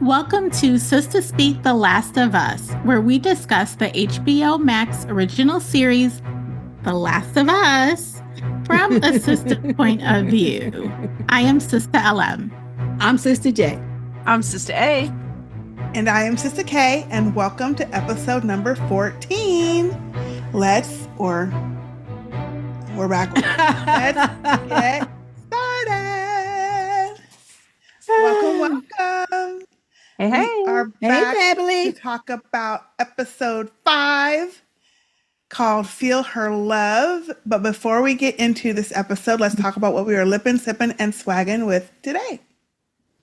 Welcome to Sistah Speak The Last of Us, where we discuss the HBO Max original series, The Last of Us, from a sister point of view. I am Sister LM. I'm Sister J. I'm Sister A. And I am Sister K, and welcome to episode number 14. We're backwards. Let's get started. Welcome. Hey, We are back family. to talk about episode 5 called Feel Her Love. But before we get into this episode, let's talk about what we are lipping, sipping, and swagging with today.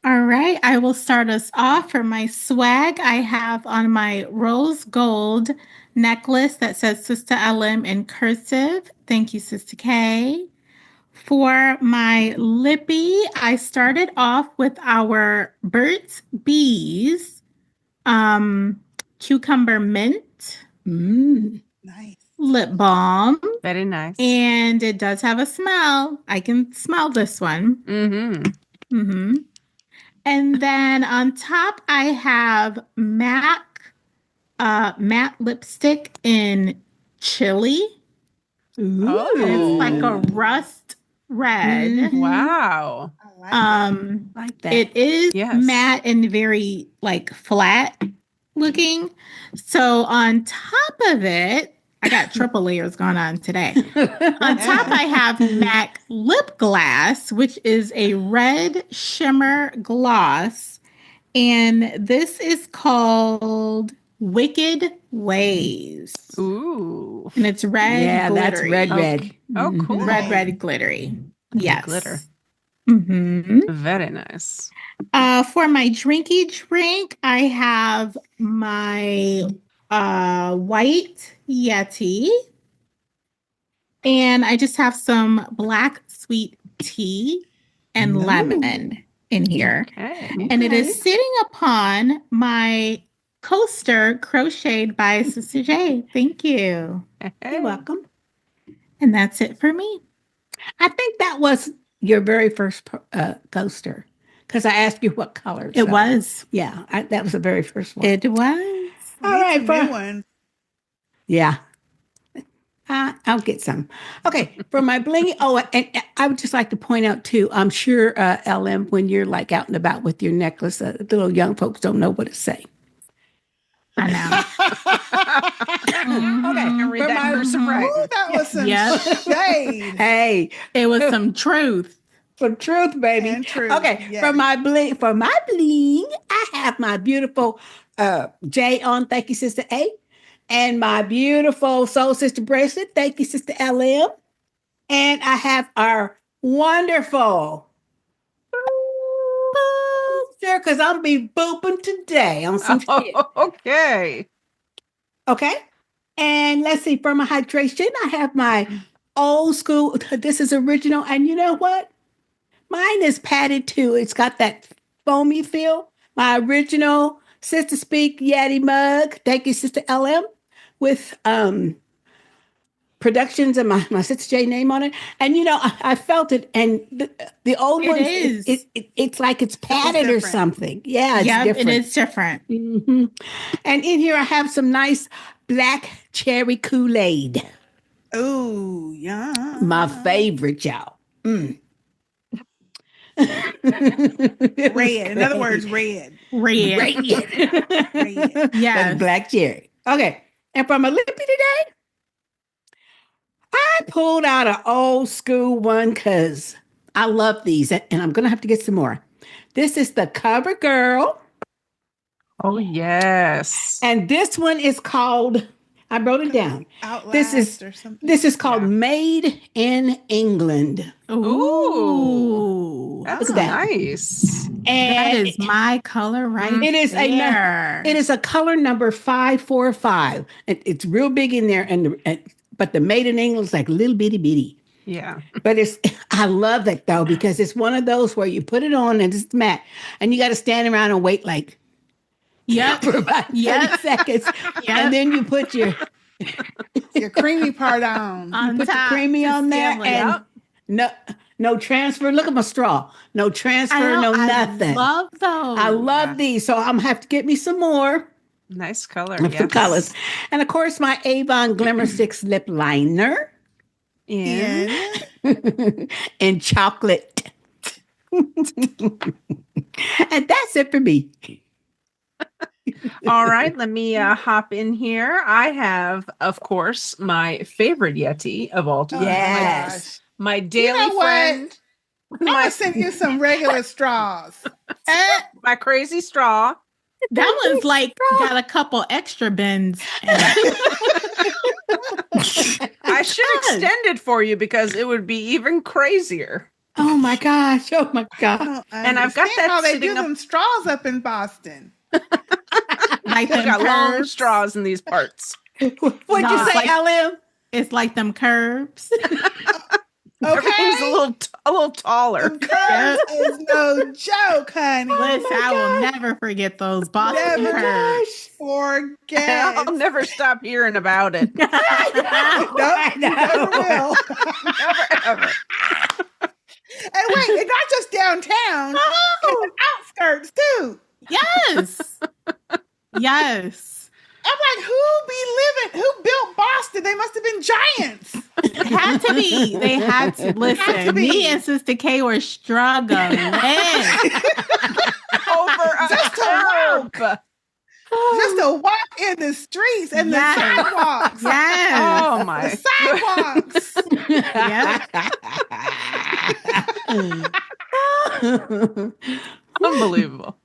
All right, I will start us off. For my swag, I have on my rose gold necklace that says Sister LM in cursive. Thank you, Sister K. For my lippy, I started off with our Burt's Bees cucumber mint Nice. lip balm. very nice. And it does have a smell. I can smell this one. Mm-hmm. And then on top, I have matte lipstick in chili. Oh. It's like a rust red. Wow. I like Like that. It is Yes. matte and very like flat looking. So on top of it, I got triple layers going on today. On top, I have MAC lip gloss, which is a red shimmer gloss. And this is called Wicked Ways. Ooh. And it's red. Yeah, that's glittery. red. Oh, cool. Red glittery. Yes. Glitter. Mm-hmm. Very nice. For my drinky drink, I have my white Yeti. And I just have some black sweet tea and lemon in here. Okay. And it is sitting upon my coaster crocheted by Sister J. Thank you. You're welcome. And that's it for me. I think that was your very first coaster because I asked you what color. It was. Yeah, that was the very first one. It was. All right, new for one. yeah. I'll get some. Okay, for my bling. Oh, and I would just like to point out too. I'm sure LM, when you're like out and about with your necklace, the little young folks don't know what to say. I know. Okay, I read that person right. Ooh, that was some Yep. shade. Hey, It was some truth. for truth, baby. And truth, Okay, yes. for my bling, I have my beautiful J on. Thank you, Sister A, and my beautiful Soul Sister bracelet. Thank you, Sister LM, and I have our wonderful booster because I'll be booping today on some shit. Okay. Okay. And let's see, for my hydration, I have my old school. This is original. And you know what? Mine is padded too. It's got that foamy feel. My original Sister Speak Yeti mug. Thank you, Sister LM, with productions and my Sister J name on it. And you know, I felt it. And the old It ones, is. it's like it's padded or different. something. Yeah, it's Yep, different. it is different. hmm And in here, I have some nice black cherry Kool-Aid. Ooh, yeah. My favorite, y'all. Red. In other words, red. Red. Red. Yes. That's black cherry. Okay. And from a lippy today, I pulled out an old school one because I love these. And I'm going to have to get some more. This is the Cover Girl. Oh, yes. And this one is called, I wrote it down. Outlast This is or something. This is called Made in England. Ooh. That's Look at that. nice. That And is my color right It is there. it is a color number 545. It's real big in there, but the Made in England is like little bitty. Yeah. But I love it though because it's one of those where you put it on and it's matte, and you got to stand around and wait like Yep. for about 30 Yep. seconds, Yep. and then you put your Your creamy part on. On put the top creamy to on there, seal it and up. no No transfer. Look at my straw. No transfer, no nothing. I love those. I love these. So I'm going to have to get me some more Nice color. of the Yes. colors. And of course, my Avon Glimmer Sticks lip liner In. in chocolate. And that's it for me. All right, let me hop in here. I have, of course, my favorite Yeti of all time. Yes. My daily know what? friend. I'm gonna send you some regular straws. My crazy straw. That one's like got a couple extra bends. In it. I should extend it for you because it would be even crazier. Oh my gosh. Oh my God. And I've got that how they do sitting up- them straws up in Boston. Like They've them got long curves. straws in these parts. What'd you No, say, like- LM? It's like them curves. Everything's a little taller. Them curves is no joke, honey. Listen, I will never forget those Boston Never. curves. Forget. I'll never stop hearing about it. Nope, I you never will. Never ever. And wait, it's not just downtown. It's the outskirts too. Yes. Yes. I'm like, who built Boston? They must have been giants. It had to be. They had to. Listen, Had to be. me and Sister K were struggling. Over a Just to curb. Just to walk in the streets and Yes. the sidewalks. Yes. Oh my. The sidewalks. Yep. Unbelievable.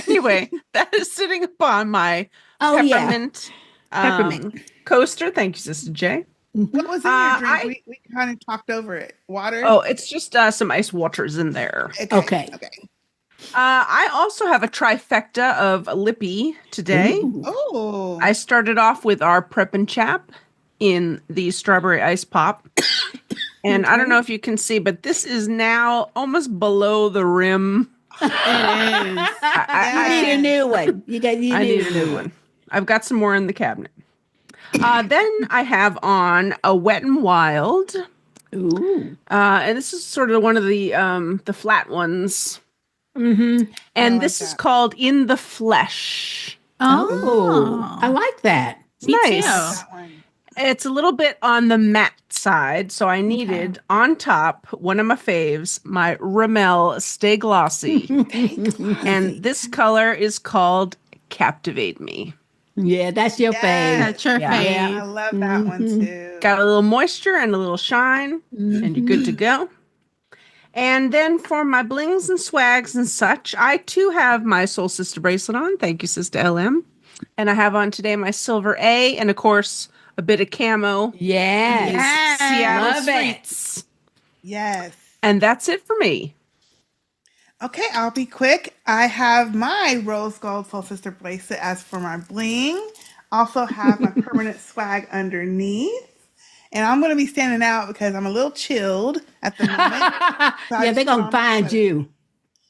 Anyway, that is sitting upon my Oh, yeah. peppermint, Peppermint. coaster. Thank you, Sister J. What was in Uh, your drink? We kind of talked over it. Water? Oh, it's just some ice waters in there. Okay. I also have a trifecta of Lippy today. Ooh. Oh. I started off with our Prep and Chap in the strawberry ice pop. And I don't know if you can see, but this is now almost below the rim. It is. You need a new one. I need a new one. I've got some more in the cabinet. Then I have on a Wet and Wild. Ooh. And this is sort of one of the flat ones. Mm-hmm. And like this is that. called In the Flesh. Oh, I like that. It's Me nice. too. That one. It's a little bit on the matte side, so I needed on top one of my faves, my Rimmel Stay Glossy. And this color is called Captivate Me. Yeah, that's your Yes. fave. That's your Yeah. fave. I love that one too. Got a little moisture and a little shine, and you're good to go. And then for my blings and swags and such, I too have my Soul Sister bracelet on. Thank you, Sister LM. And I have on today my Silver A, and of course, a bit of camo. Yes. Yes. Seattle Love it. streets. Yes. And that's it for me. Okay, I'll be quick. I have my rose gold Soul Sister bracelet as for my bling. Also have my permanent swag underneath. And I'm going to be standing out because I'm a little chilled at the moment. Yeah, they're going to find you.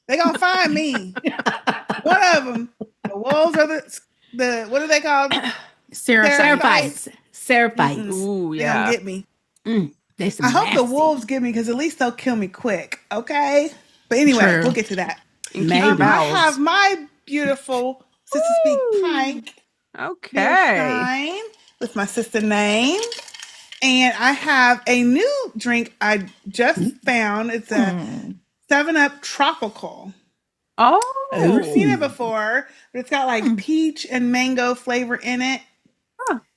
They're going to find me. One of them. The wolves are the what are they called? Seraphites. Seraphites. Ooh, They're going yeah. to get me. They some I hope the nasty. wolves get me because at least they'll kill me quick. Okay? But anyway, True. we'll get to that. And keep Maybe. your I bowels. have my beautiful Sister Speak Pike beer Okay. stein with my sister name. And I have a new drink I just found. It's a 7-Up Tropical. Oh. I've never seen it before, but it's got like peach and mango flavor in it.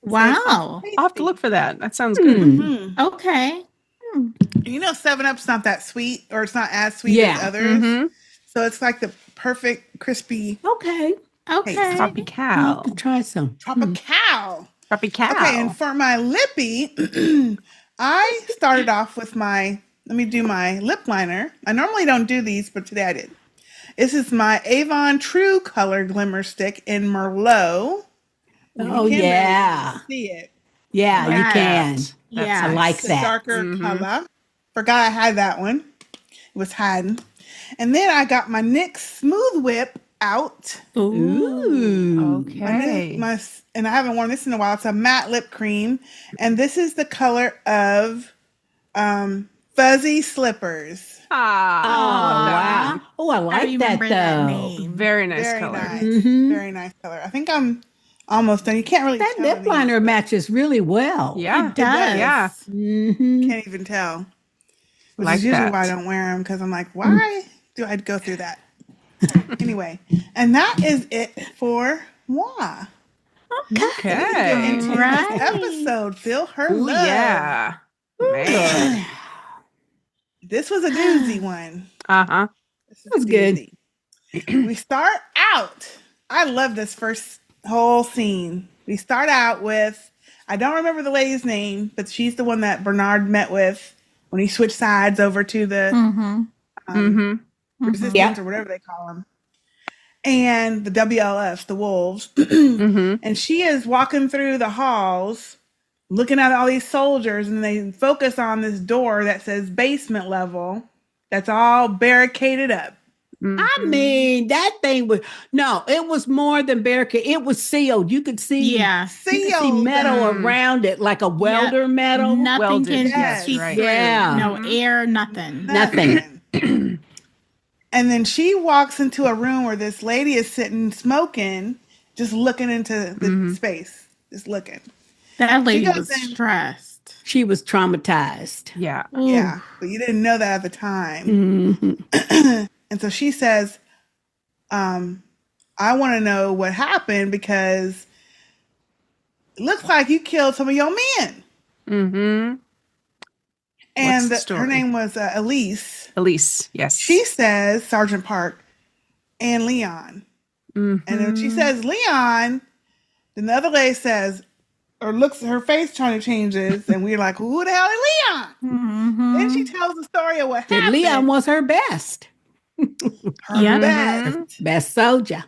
Wow. I'll have to look for that. That sounds good. Mhm. Okay. You know, 7-Up's not that sweet, or it's not as sweet Yeah. as others. Mhm. So it's like the perfect crispy Okay. Okay. I'll have Tropical. to try some. tropical. Tropical. Okay, and for my lippy, I started off with let me do my lip liner. I normally don't do these, but today I did. This is my Avon True Color Glimmer Stick in Merlot. You Oh, can't yeah. really see it. Yeah, you Yes. can. Yeah. I like It's a that. darker color. Forgot I had that one. It was hiding. And then I got my NYX Smooth Whip out. Ooh. Okay. And I haven't worn this in a while. It's a matte lip cream. And this is the color of Fudge Fuzzy Slippers. Oh, Ah, wow. Oh, I I like that remember that though. name. very nice Very color. nice. Mhm. Very nice color. I think I'm almost done. You can't really That tell lip these, liner but matches really well. Yeah, It does. Yeah. Mm-hmm. can't even tell. Which Like is usually that. why I don't wear them, because I'm like, why do I go through that? Anyway, and that is it for moi. Okay. Into Right. this episode, feel her Ooh, love. yeah. Man. This was a doozy one. Uh-huh. This is was a good. doozy. We start out. I love this first whole scene. We start out with, I don't remember the lady's name, but she's the one that Bernard met with when he switched sides over to the Mm-hmm. resistance Yep. or whatever they call them. And the WLFs, the wolves. Mm-hmm. And she is walking through the halls looking at all these soldiers, and they focus on this door that says basement level that's all barricaded up. I mean, that thing was it was more than barricade. It was sealed. You could see, Yeah. you could see Sealed. metal around it, like a welder metal. Nothing Welded. can Yes, see right. through. Yeah. No air, nothing. Nothing. And then she walks into a room where this lady is sitting smoking, just looking into the space, just looking. That lady goes was in- stressed. She was traumatized. Yeah. Ooh. Yeah, but you didn't know that at the time. Mhm. And so she says, I want to know what happened because it looks like you killed some of your men. Mm-hmm. And the her story? name was Elise. Elise, yes. She says Sergeant Park and Leon. Mhm. And when she says Leon, then the other lady says, or looks, her face kind of changes, and we're like, who the hell is Leon? Mhm. Then she tells the story of what That happened. Leon was her best her Yep. best soldier.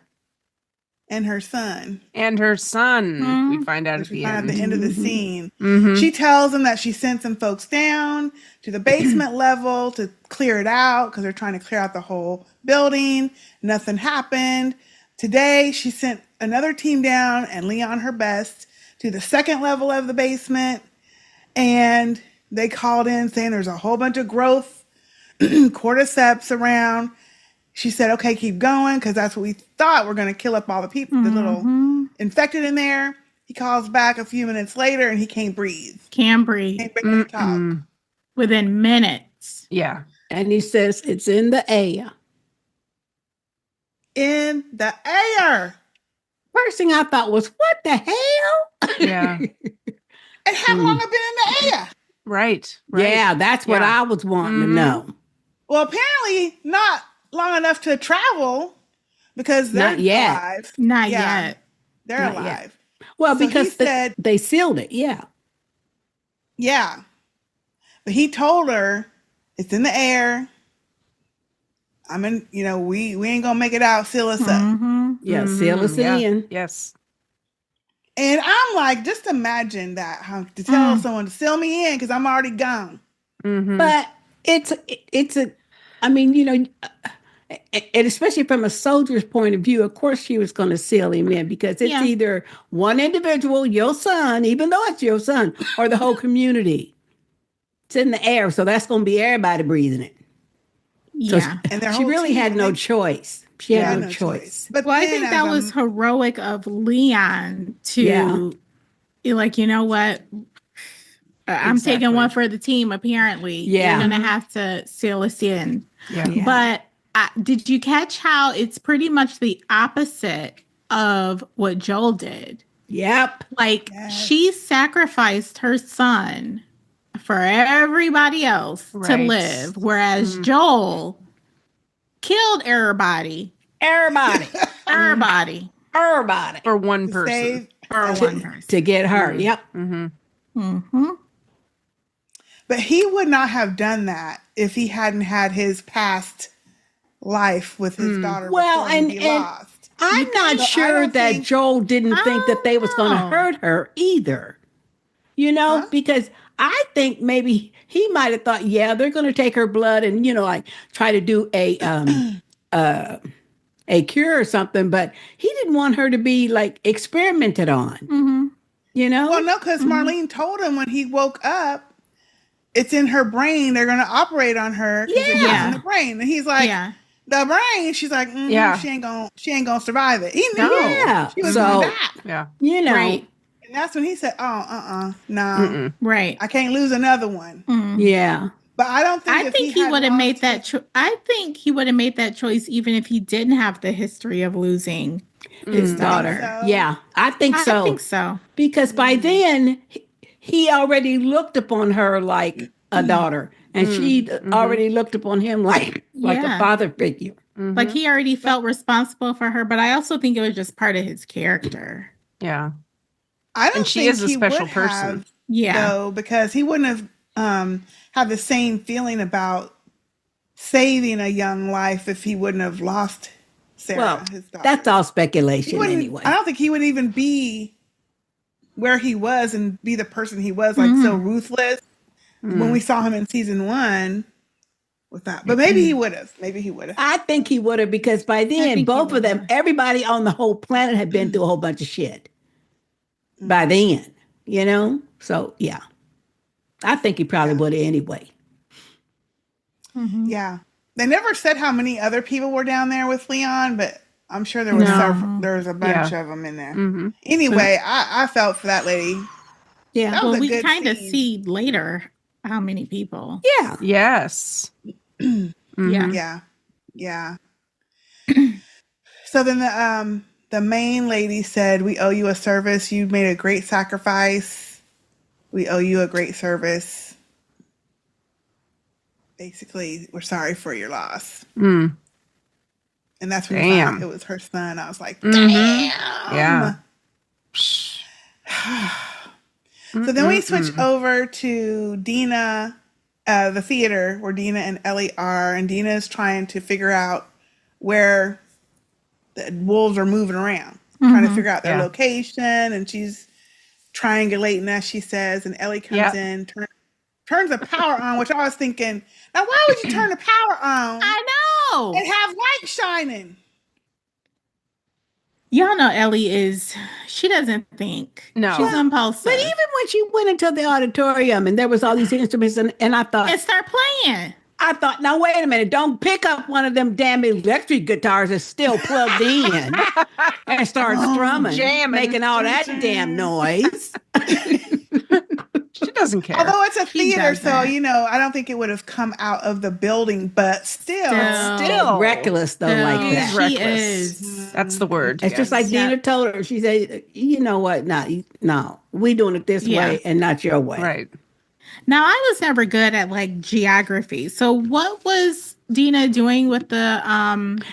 and her son. And her son, Mhm. we find out Which at we the find end. at the end of the scene. Mhm. She tells them that she sent some folks down to the basement level to clear it out because they're trying to clear out the whole building. Nothing happened. Today, she sent another team down and Leon, her best, to the second level of the basement. And they called in saying there's a whole bunch of growth, cordyceps around. She said, okay, keep going because that's what we thought. We're going to kill up all the people, the little infected in there. He calls back a few minutes later and he can't breathe. Can't breathe Can't barely talk. within minutes. Yeah. And he says it's in the air. In the air. First thing I thought was, what the hell? Yeah. And how long have been in the air? Right. Yeah, that's what Yeah. I was wanting to know. Well, apparently not long enough to travel because they're Not yet. alive. Not Yeah, yet. They're Not alive. yet. Well, So he because said- they sealed it. Yeah. Yeah. But he told her it's in the air. I'm in, we ain't gonna make it out, seal us up. Mhm. Yeah, seal us Yeah. in. Yes. And I'm like, just imagine that, huh? To tell someone to seal me in because I'm already gone. Mm-hmm. But I mean, and especially from a soldier's point of view, of course she was going to seal him in because it's Yeah. either one individual, your son, even though it's your son, or the whole community. It's in the air, so that's going to be everybody breathing it. So Yeah. And their she whole really team, had no they- choice. She had Yeah, no choice. But Well, I then think as that I'm- was heroic of Leon to Yeah. be like, you know what? I'm taking Exactly. one for the team, apparently. Yeah. You're going to have to seal us in. Yeah. Yeah. But did you catch how it's pretty much the opposite of what Joel did? Yep. Like, Yes. she sacrificed her son for everybody else to Right. live, whereas Joel killed everybody. Everybody. Everybody. Everybody. For one to person. save For that one one. person. To get her. Yep. Mm-hmm. Mm-hmm. But he would not have done that if he hadn't had his past life with his daughter Well, before and- he and- lost. I'm not So I sure don't that think- Joel didn't think that they was going to Oh. hurt her either. Huh? Because I think maybe he might have thought, yeah, they're going to take her blood and like try to do a cure or something, but he didn't want her to be like experimented on. Mm-hmm. Well, no, because Marlene told him when he woke up it's in her brain. They're going to operate on her because it's Yeah. in the brain. And he's like, Yeah. the brain. She's like, Yeah. she ain't gonna survive it. He knew Yeah. she was So- gonna die. Yeah. You know. Right. And that's when he said, no, Mm-mm. Right. I can't lose another one. Mm. Yeah. But I don't think I if think he had would have made lost that his- I think he would have made that choice even if he didn't have the history of losing his Mm. daughter. so? Yeah. I think so. I think so. Because by then he already looked upon her like a daughter, and she already looked upon him like a Yeah. father figure. Mhm. Like he already felt responsible for her, but I also think it was just part of his character. Yeah. I don't And she think is a he special would person. have, Yeah. though, because he wouldn't have had the same feeling about saving a young life if he wouldn't have lost Sarah, Well, his daughter. that's all He speculation wouldn't- anyway. I don't think he would even be where he was and be the person he was, like so ruthless when we saw him in season 1 with that. But maybe he would have. Maybe he would have. I think he would have, because by then think he both of would them, have. everybody on the whole planet had been through a whole bunch of shit. By then, you know? So yeah. I think he probably would have anyway. Mhm. Yeah. They never said how many other people were down there with Leon, but I'm sure there was No. there was a bunch of them in there. Mm-hmm. Anyway, I felt for that lady. Yeah. That was Well, a we good kind of scene. see later how many people. Yeah. Yes. Yeah. Yeah. Yeah. So then the main lady said, "We owe you a service. You made a great sacrifice. We owe you a great service. Basically, we're sorry for your loss." Mm. And that's when you found Damn. out it was her son. I was like, Mhm. damn. Yeah. So then we switch over to Dina, the theater where Dina and Ellie are, and Dina is trying to figure out where the wolves are moving around, trying to figure out their Yeah. location, and she's triangulating, as she says, and Ellie comes Yep. in, turns the power on, which I was thinking, now why would you turn the power on I know. and have light shining? Y'all know Ellie she doesn't think. No. She's impulsive. But even when she went into the auditorium and there was all these instruments, and I thought, and start playing. now wait a minute, don't pick up one of them damn electric guitars that's still plugged in and start strumming, jamming. making all that damn noise. She doesn't care. Although it's a She theater, so doesn't. I don't think it would have come out of the building, but still. Still. Reckless though, like No, that. she Reckless. is. That's the word. It's just like Yeah. Dina told her. She said, "You know what? No, we doing it this Yeah. way and not your way." Right. Now I was never good at like geography. So what was Dina doing with the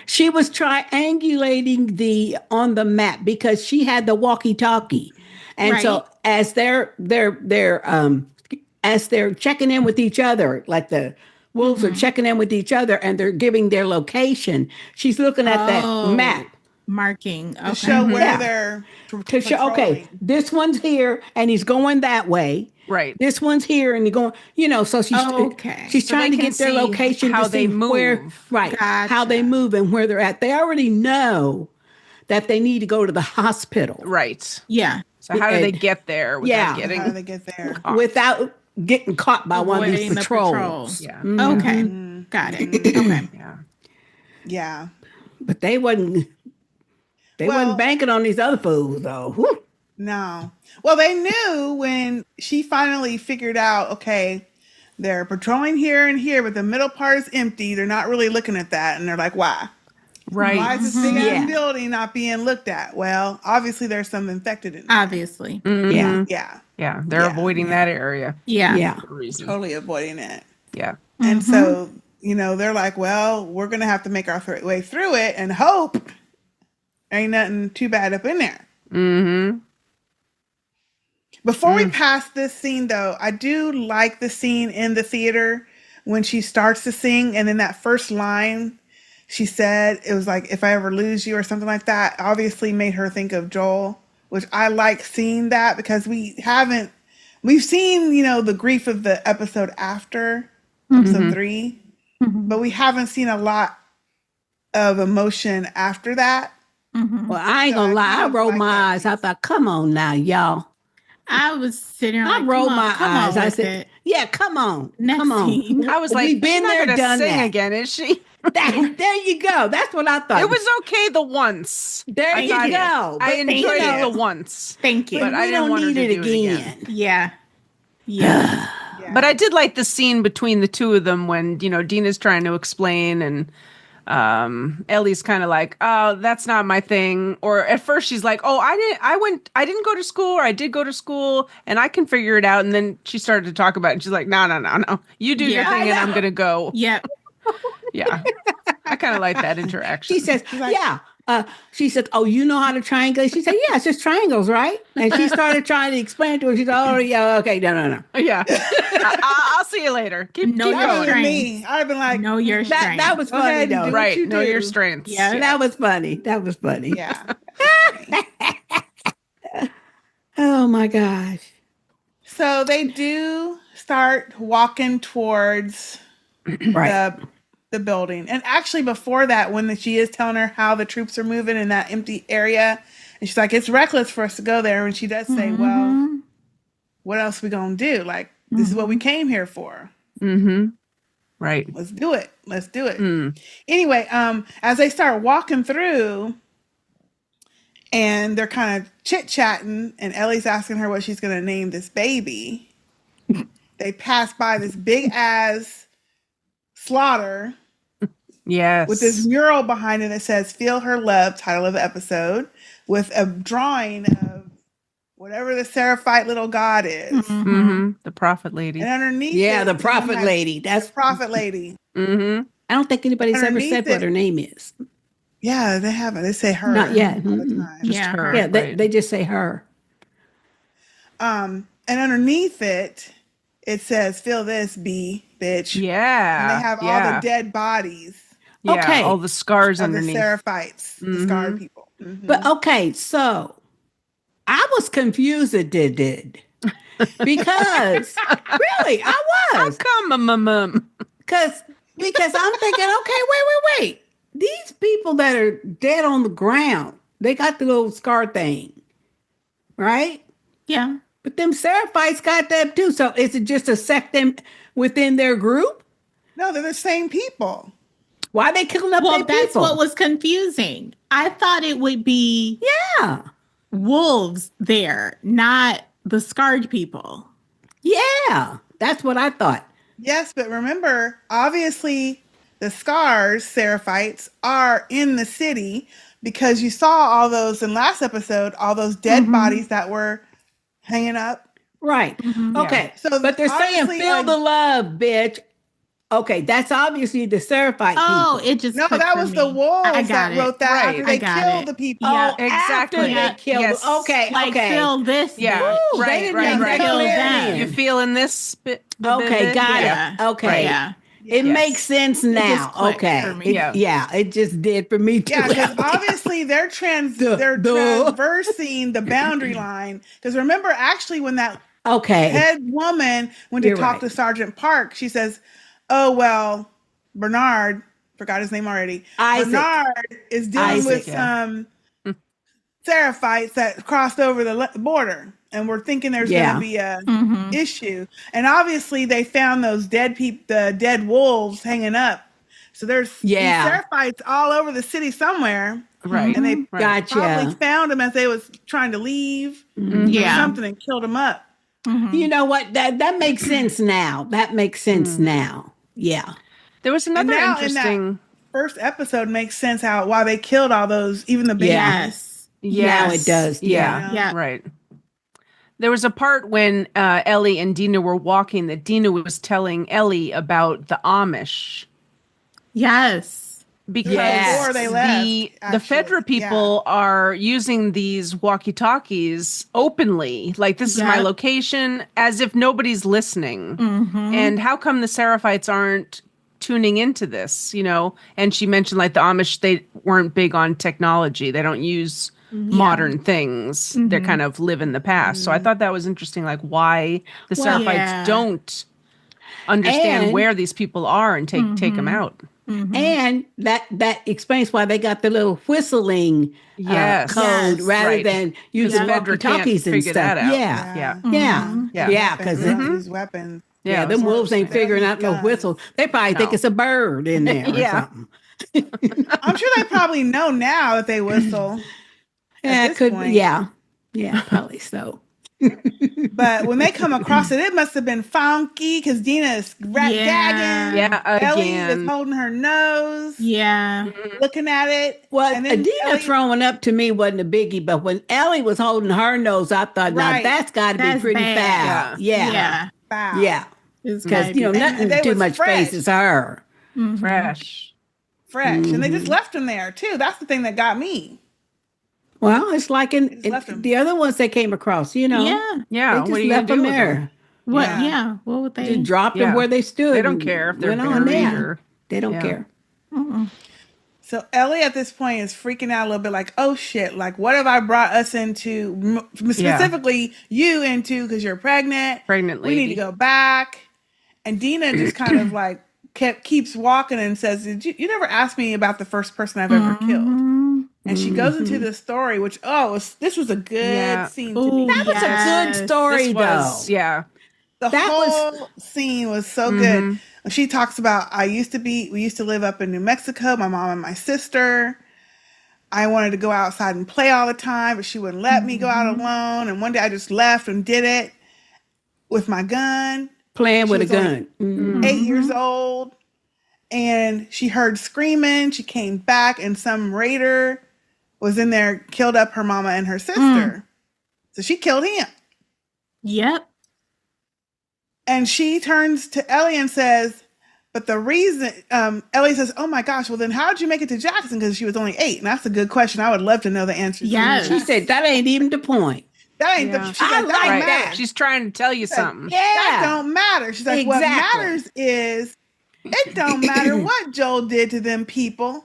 She was triangulating on the map because she had the walkie-talkie, and so Right. as they're checking in with each other, like the wolves are checking in with each other, and they're giving their location. She's looking at that map marking? To Okay. show where Yeah. they're to show. Okay, patrolling. this one's here, and he's going that way. Right. This one's here, and you're going. So she's Okay. she's So trying they to can get their see location, how to they see where, move. right? How they Gotcha. move and where they're at. They already know that they need to go to the hospital Right. Yeah. So how do they And- get there without Yeah. How do getting they get there? caught? without getting caught by one of these Avoiding the patrols. patrols. Yeah. Okay. Got it. Okay. Yeah. Yeah. But they wasn't Well- banking on these other fools though. Whew. No. Well, they knew when she finally figured out, okay, they're patrolling here and here, but the middle part is empty. They're not really looking at that. And they're like, why? Right. Why is this big ass Yeah. building not being looked at? Well, obviously there's some infected in there. Obviously. Mhm. Yeah. Yeah. Yeah. They're Yeah. avoiding that area Yeah. Yeah. for a reason. Totally avoiding it. Yeah. And so, they're like, well, we're going to have to make our way through it and hope ain't nothing too bad up in there. Mm-hmm. Before we pass this scene, though, I do like the scene in the theater when she starts to sing. And then that first line she said, it was like, if I ever lose you or something like that, obviously made her think of Joel, which I like seeing that because we've seen, the grief of the episode after episode 3, but we haven't seen a lot of emotion after that. Well, I ain't gonna So I lie. I kind of rolled like my that eyes. I thought, come on now, y'all. I was sitting there I like, rolled come my on, come eyes. on I with said, it. Yeah, come on. Next Come on. scene. I was like, We've been she's not there, gonna done sing that. again, is she? There you go. That's what I thought. It was okay the once. There I you got it. go. I But, enjoyed you know, it the once. Thank you. but But I we didn't don't want her need to it do it again. again. Yeah. Yeah. Yeah. But I did like the scene between the two of them when, Dina's trying to explain and Ellie's kind of like, oh, that's not my thing. Or at first she's like, oh, I didn't go to school, or I did go to school and I can figure it out. And then she started to talk about it and she's like, no. You do your Yeah. thing and I'm going to go. Yep. Yeah. I kind of like that interaction. She says, yeah. She said, oh, you know how to triangulate? She said, yeah, it's just triangles, right? And she started trying to explain to her. She said, oh, yeah, okay, no. Yeah. I'll see you later. Keep No, keep you're That was going. me. I'd been like, Know your That strength. was Go funny, ahead and though. do Right. you Know your do. strengths. Yeah. That was funny. That was funny. Yeah. Oh, my gosh. So they do start walking towards Right. the building. And actually before that, when she is telling her how the troops are moving in that empty area, and she's like, it's reckless for us to go there. And she does say, well, what else we gonna do? Like, this is what we came here for. Mm-hmm. Right. Let's do it. Anyway, as they start walking through and they're kind of chit-chatting and Ellie's asking her what she's gonna name this baby, they pass by this big ass slaughter Yes. with this mural behind it that says "Feel Her Love," title of the episode, with a drawing of whatever the Seraphite little god is. Mm-hmm. The prophet lady. And underneath Yeah, it, the you prophet have lady. That's the prophet lady. Mm-hmm. I don't think anybody's ever Underneath said what it- her name is. Yeah, they haven't. They say her. Not yet. all the Mm-mm. time. Just Yeah. her. Yeah, right. they just say her. And underneath it, it says, "Feel this, B, bitch." Yeah. And they have all the dead bodies Yeah, Okay. all the scars of underneath. the Seraphites, the scarred people. Mhm. But okay, so I was confused at did. Because really, I How was. come, Because I'm thinking, okay, wait. These people that are dead on the ground, they got the little scar thing, right? Yeah. But them Seraphites got that too. So is it just a sect them within their group? No, they're the same people. Why they killing up Well, their that's people? what was confusing. I thought it would be Yeah. wolves there, not the scarred people. Yeah. That's what I thought. Yes, but remember, obviously, the scars, Seraphites, are in the city because you saw all those in last episode, all those dead bodies that were hanging up. Right. Okay. So but they're saying obviously, feel like- the love, bitch. Okay, that's obviously the Seraphite Oh, people. it just No, clicked that for was me. the wolves I that got it. wrote that Right. after I they got killed it. the people. Yeah. Oh, Exactly. after they killed. Yes. Okay, Like okay. feel this. Yeah. bitch. Ooh, they Right, didn't right, make right. that Kill clear them. then. You feeling this? Okay, got Yeah. it. Okay. Right. Yeah. It Yes. makes sense just now. clicked Okay. for me. Yeah. It just did for me too. Yeah, because obviously they're Duh. traversing the boundary line. Because remember, actually, when that Okay. head woman went to You're talk right. to Sergeant Park, she says, "Oh well, Bernard forgot his name already. Isaac. Bernard is dealing Isaac, with some Seraphites that crossed over the border, and we're thinking there's Yeah. going to be a Mhm. issue. And obviously, they found those dead people, the dead wolves hanging up. So there's these Yeah. Seraphites all over the city somewhere, Right. and they Right. probably Gotcha. found them as they was trying to leave Mm-hmm. or Yeah. something and killed them up. Mhm. You know what? That makes sense now. That makes sense now. Yeah. There was another now in that- interesting. First episode makes sense why they killed all those, even the babies. Yes. Now it does, Yeah. yeah. Right. There was a part when Ellie and Dina were walking that Dina was telling Ellie about the Amish Yes. because Yes. Before they left, the actually. Fedra people are using these walkie-talkies openly, like this is my Yep. location, as if nobody's listening. Mhm. And how come the Seraphites aren't tuning into this, And she mentioned like the Amish, they weren't big on technology. They don't use modern things. They're kind of live in the past. So I thought that was interesting, like why the Well, Seraphites yeah. don't understand And- where these people are and take them out. And that explains why they got the little whistling Yes. code Yes. rather Right. than using Fedra can't walkie-talkies and figure stuff. that out. Yeah. Yeah. Yeah. Yeah. Yeah. Because Weapons, use weapons. Yeah, them wolves ain't They don't figuring need out no guns. whistle. They probably think No. it's a bird in there or Yeah. something. I'm sure they probably know now that they whistle. Yeah, this it could. point. Yeah, probably so. But when they come across it must have been funky because Dina is gagging. Yeah, Ellie is again. holding her nose, Yeah. looking at it. Well, and then Adina Ellie- throwing up to me wasn't a biggie, but when Ellie was holding her nose, I thought, now Right. that's got to be That's pretty bad. foul. Yeah, Yeah. Wow. yeah. It's Because gotta be And nothing they too was much fresh. faces her. Mhm. Fresh. And they just left him there too. That's the thing that got me. Well, it's like in just left 'em. the other ones they came across. You know, Yeah. Yeah. they What just are you left gonna them do with them? there. What? Yeah. Yeah. What would they? Just dropped them Yeah. where they stood. They don't and care if they're went on buried there. or They don't Yeah. care. Mm-mm. So Ellie at this point is freaking out a little bit, like, "Oh shit! Like, what have I brought us into? Specifically, you into because you're pregnant. Pregnant We need lady. to go back." And Dina just kind of like keeps walking and says, you never asked me about the first person I've ever killed." Mhm. And she goes into the story, which this was a good Yeah. scene to Ooh, me. That was a yes. good story, This was, though. yeah. The that was- whole scene was so good. She talks about, we used to live up in New Mexico, my mom and my sister. I wanted to go outside and play all the time, but she wouldn't let me go out alone. And one day I just left and did it with my gun. Playing She with a was only gun. Mhm. 8 years old. And she heard screaming. She came back and some raider was in there, killed up her mama and her sister. So she killed him. Yep. And she turns to Ellie and says, but the reason, Ellie says, "Oh my gosh, well then how did you make it to Jackson?" Because she was only 8. And that's a good question. I would love to know the answer. Yes. She said that ain't even the point. That ain't Yeah. the, she I said, like that don't that. matter. She's trying to tell you something. That Yeah. don't matter. She's like, what Exactly. matters is it don't matter what Joel did to them people.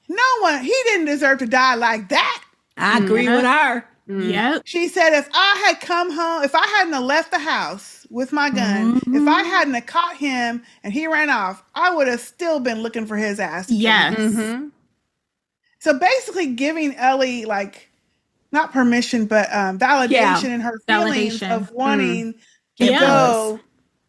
No one, he didn't deserve to die like that. I agree with her. Yep. She said, if I had come home, if I hadn't have left the house with my gun, if I hadn't have caught him and he ran off, I would have still been looking for his ass. to kill him. Yes. So basically giving Ellie like not permission, but validation Yeah. in her feelings Validation. of wanting to Yes. go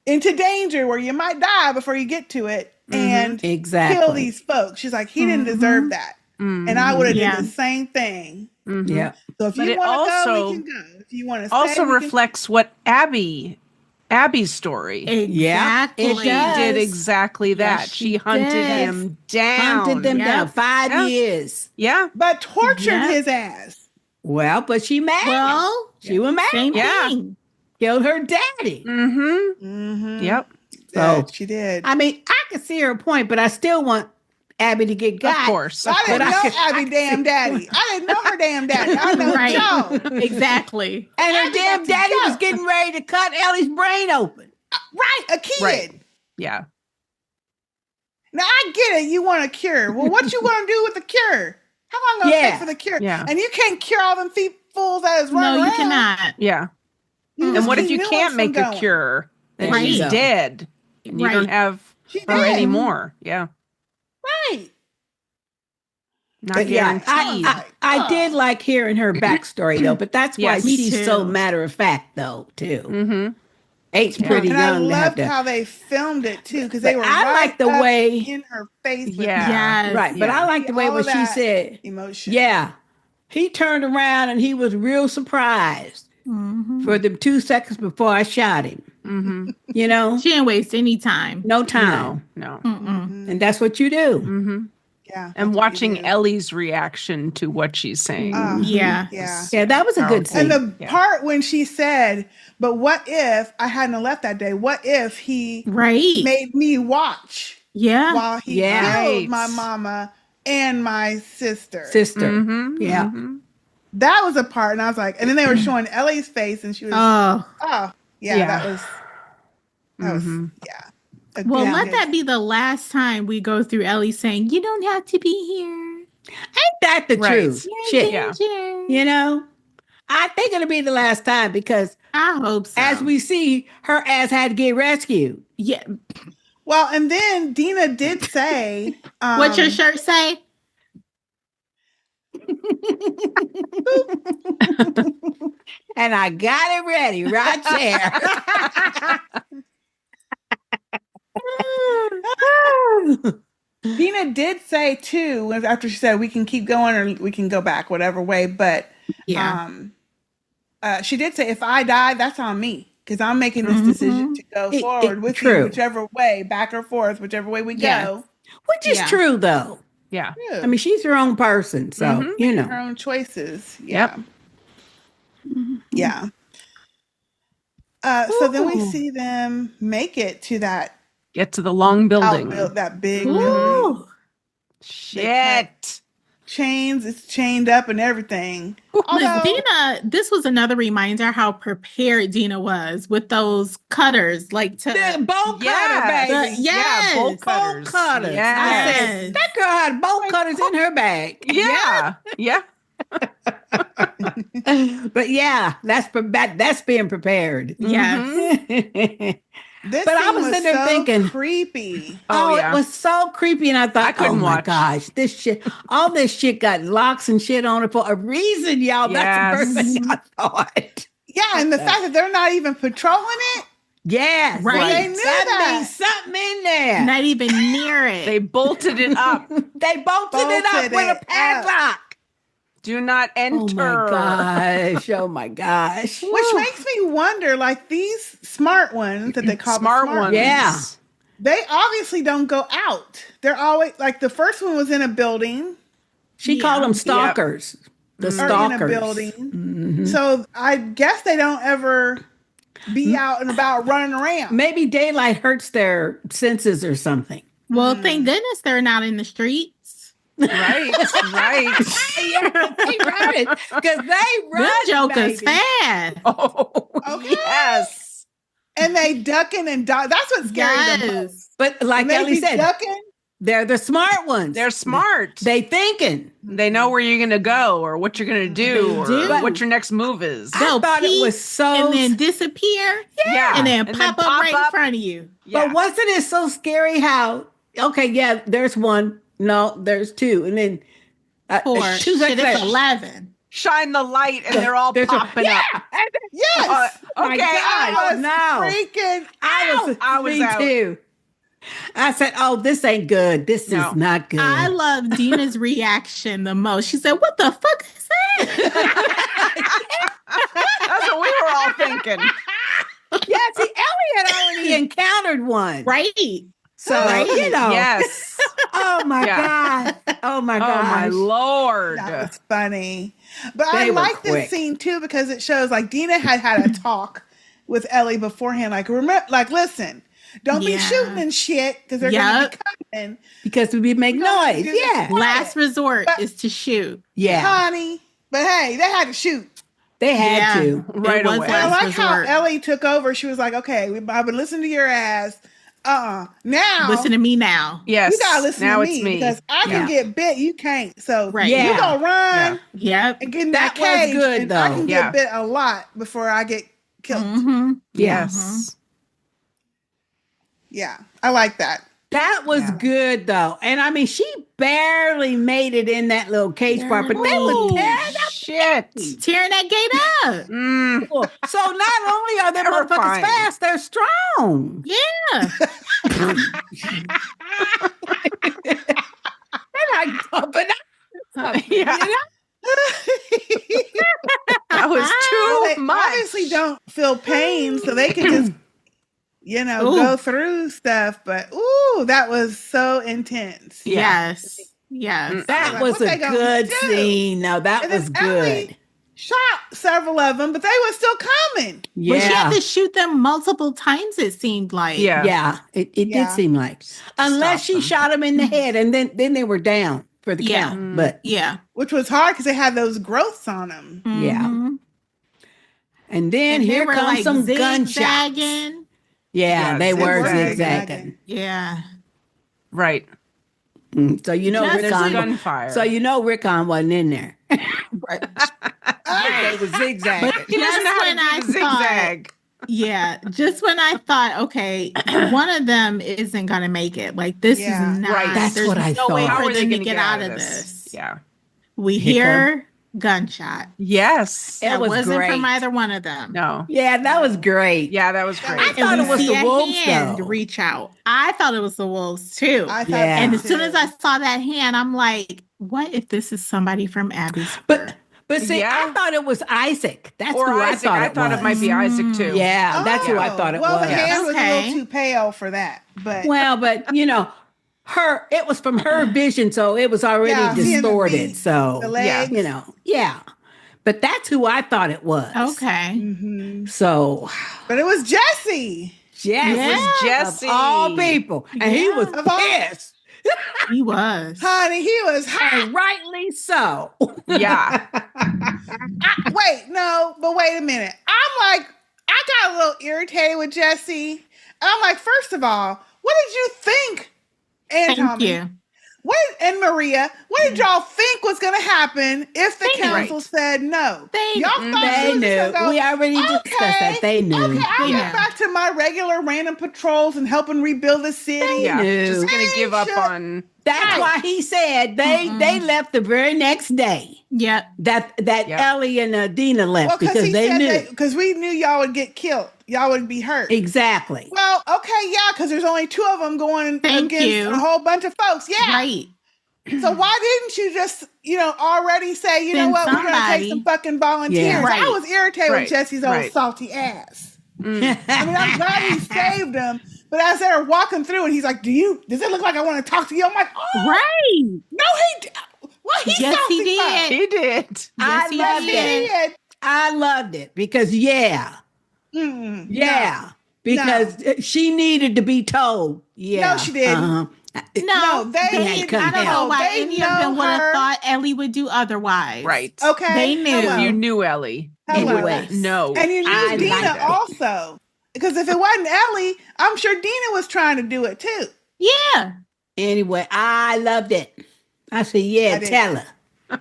into danger where you might die before you get to it and Exactly. kill these folks. She's like, he didn't deserve that. And I would have Yeah. did the same thing. Yeah. So if But you it want to go, also- we can go. If you want to stay, Also we can- reflects what Abby's story. Exactly. it does. Did exactly that. Yes, she she hunted did. him down. Hunted them Yep. down 5 Yeah. years. Yeah. but tortured Yeah. his ass. Well, but she mad. Well, she was mad. same Yeah. thing. Killed her daddy. Mm-hmm. Mm-hmm. Yep. So- she did. I mean, I can see her point, but I still want Abby to get got. Of course. I didn't But know I Abby damn daddy. I didn't know her damn daddy. I know Right. Joe. Exactly. And her Abby damn got to daddy go. was getting ready to cut Ellie's brain open. Right, a kid. Right. Yeah. Now I get it. You want a cure. Well, what you going to do with the cure? How long gonna Yeah. take for the cure? Yeah. And you can't cure all them fools that is No, running you around. cannot. Yeah. You And just what if keep you new can't ones make from a going. cure? Then There she's you go. dead. And you don't Right. have She her did. anymore. Yeah. Right. Not But yeah, guaranteed. I did like hearing her backstory though, but that's why Yes. Me she's so too. matter of fact though too. Mm-hmm. 8's pretty And I young to have loved to. how they filmed it too, because they But were I right like the up way- in her face. With Yeah. Yes. Right, but Yeah. I like the way All when of she that said, emotion. "Yeah." He turned around and he was real surprised Mhm. for them 2 seconds before I shot him. Mm-hmm. You know, She didn't waste any time. no time, No. Mm-mm. and that's what you do. Mm-hmm. Yeah. that's And what watching you do. Ellie's reaction to what she's saying. Yeah. Yeah. Yeah, that was a good Powerful. scene. And the Yeah. part when she said, "But what if I hadn't left that day? What if he Right. made me watch Yeah. while he Yeah. killed Right. my mama and my sister?" Sister. Mm-hmm. Yeah. Mm-hmm. That was a part, and I was like, and then they were showing Ellie's face, and she was, Oh. yeah, Yeah. that was, Mhm. yeah. A Well, good- let that be the last time we go through Ellie saying, "You don't have to be here. Ain't that the Right. truth? You're in Shit. Yeah. danger." You know, I think it'll be the last time because I hope so. as we see, her ass had to get rescued. yeah. Well, and then Dina did say, What's your shirt say? And I got it ready right there. Dina did say too, after she said we can keep going or we can go back, whatever way. But Yeah. she did say if I die, that's on me because I'm making this decision to go forward with you, True. whichever way, back or forth, whichever way we Yes. go. Which is Yeah. true, though. Yeah. True. I mean, she's her own person, so you her know. own choices. Yeah. Yeah. So then we Ooh. see them make it to that Get to the long building. that big building. Ooh. Shit. Chains, it's chained up and everything. But Although, Dina, this was another reminder how prepared Dina was with those cutters, like to The bolt cutter, Yes. baby. Yes. Yeah, bolt Bolt cutters. cutters. Yes. I said, that girl had bolt cutters in her bag. Yeah. Yeah. But yeah, that's being prepared. yes. this But I scene was sitting there so thinking- creepy. Oh, Oh, yeah. it was so creepy. And I thought, I couldn't oh my watch. gosh, this shit, all this shit got locks and shit on it for a reason, y'all. That's the first thing I thought. Yeah, and the fact that they're not even patrolling it. Yes. Right. They knew that. means something in there. Not even near it. They bolted it up. They bolted it up Bolted with it a padlock. Do not enter. Oh my gosh. Oh my gosh. Which makes me wonder, like these smart ones that they call Smart the smart ones. Yeah. they obviously don't go out. They're always like the first one was in a building She Yeah. called them stalkers. The or stalkers. in a building. Mhm. So I guess they don't ever be out and about running around. Maybe daylight hurts their senses or something. Well, thank goodness they're not in the streets. Right. Right. Yeah, they run. Because they run. Them jokers baby. fast. Oh, Okay. yes. And they ducking and that's what's scary. the most. Yes. But like When they Ellie be said, ducking. they're the smart ones. They're smart. They thinking. They know where you're going to go or what you're going to do or do. what your next move is. I They'll thought it peek was so. and then disappear Yeah. and then pop up right in front of you. Yeah. But wasn't it so scary how? Okay, yeah, there's one. No, there's two, and then Four. two Shit, seconds it's later, 11. Shine the light and they're all there's a- popping yeah, up. Yes. my Okay. God. I was no. freaking I was me out. too. I said, "Oh, this ain't good. This No. is not good." I love Dina's reaction the most. She said, "What the fuck is that?" That's what we were all thinking. yeah, see, Ellie had already encountered one, Right. so you know. Yes. Oh my Yeah. God. Oh my Oh my gosh. Lord. That was funny. But They I were like quick. this scene too because it shows like Dina had a talk with Ellie beforehand. Like, remember, like, listen, don't be Yeah. shooting and shit because they're going to be coming. Because we make We're gonna noise. do this Yeah. Last resort But- is to shoot. Yeah. Honey. But hey, they had to shoot. They had Yeah. to. Right It was away. But I last like how resort. Ellie took over. She was like, okay, I've been listening to your ass. Now, Listen to me now. Yes. you got to listen now to it's me me. because I can get bit. You can't. So Right. you Yeah. going to run Yep. and get in That that, was cage. good, and I though. can Yeah. get bit a lot before I get killed. Mm-hmm. Yes. Yeah, I like that. That was Yeah. good though. And I mean, she barely made it in that little cage part, but they Barely. would tear it Shit. Tearing that gate up. Mm. up. So not only are they motherfuckers Terrifying. fast, they're strong. Yeah. They're like jumping up. Yeah. You know? That was Well, too they much. obviously don't feel pain, so they can just, Ooh. go through stuff. But ooh, that was so intense. Yeah. Yes. Yes. Mm. That Like, was what a they gonna good do? scene. No, that And was then Ellie good. shot several of them, but they were still coming. But she had Yeah. to shoot them multiple times, it seemed like. Yeah. Yeah, it did Yeah. seem like. Unless she them. shot him in the head and then they were down for the Yeah. count. But Yeah. Which was hard because they had those growths on them. Yeah. Mhm. and then And they here were, comes like, some gunshots. zigzagging. Yeah, Yeah, they were zigzagging. zigzagging. Yeah. Right. So you know Just There's Rickon. gunfire. So you know Rickon wasn't in there. Right. They was zigzagging. he doesn't know Just how when to I do the zigzag. Yeah. Just when I thought, okay, one of them isn't going to make it. Like, this Yeah. is not. Right. That's there's what I no way thought. How for are they them to going to get out of this. Yeah. We Here hear gunshot. Yes. It That was wasn't great. from either one of them. No. Yeah, that was great. Yeah, that was great. I And thought we it was see the a wolves, hand though. reach out. I thought it was the wolves too. I thought Yeah. And so, as soon as too. I saw that hand, I'm like, what if this is somebody from Abby's? But see, Yeah. I thought it was Isaac. That's Or who Isaac. I thought it might was. be Isaac too. Yeah, that's who I Oh, thought it well, was. the hand was a Okay. little too pale for that, but Well, but it was from her vision, so it was already Yeah, seeing the distorted. feet, So the legs. yeah. But that's who I thought it was. Okay. Mhm. So But it was Jesse. Jesse, It was Jesse. of all people, and he Yeah. was Of all- pissed, He was. Honey, he was hot. and rightly so. Yeah. Wait a minute. I got a little irritated with Jesse. I'm like, first of all, what did you think, Thank Tommy? you. And Maria, what did y'all think was going to happen if the They knew. council said no? They y'all thought They she was knew. just gonna go, We already discussed that. They knew. Okay, I'll Yeah. get back to my regular random patrols and helping rebuild the city. Yeah. knew. Just gonna They give up should- on. That's why he said they left the very next day. Yep. That Yep. Ellie and Dina left Well, because he they said knew because we knew y'all would get killed. Y'all would be hurt. exactly. Well, okay, yeah, because there's only two of them going Thank against you. a whole bunch of folks. Yeah. Right. So why didn't you just, already say, you know Send what, we're going to somebody. take some fucking volunteers? Yeah. Right. I was irritated Right. with Jesse's old Right. salty ass. Mm. I mean, I'm glad he saved him, but as they were walking through, and he's like, does it look like I want to talk to you? I'm like, oh, Right. no, he did. What he Yes, he salty did. He did. I Yes, he loved did. it. for? He did. I loved it because Mm-mm. yeah, because she needed to be told. Yeah, No, she didn't. Uh-huh. No, they didn't. I don't know no, why they any of them know would have her. thought Ellie would do otherwise. Right. Okay. They knew. hello. You knew Ellie. You Hello. would know. And you knew I Dina liked it. also. Because if it wasn't Ellie, I'm sure Dina was trying to do it too. Yeah. Anyway, I loved it. I said, yeah, I did. tell her.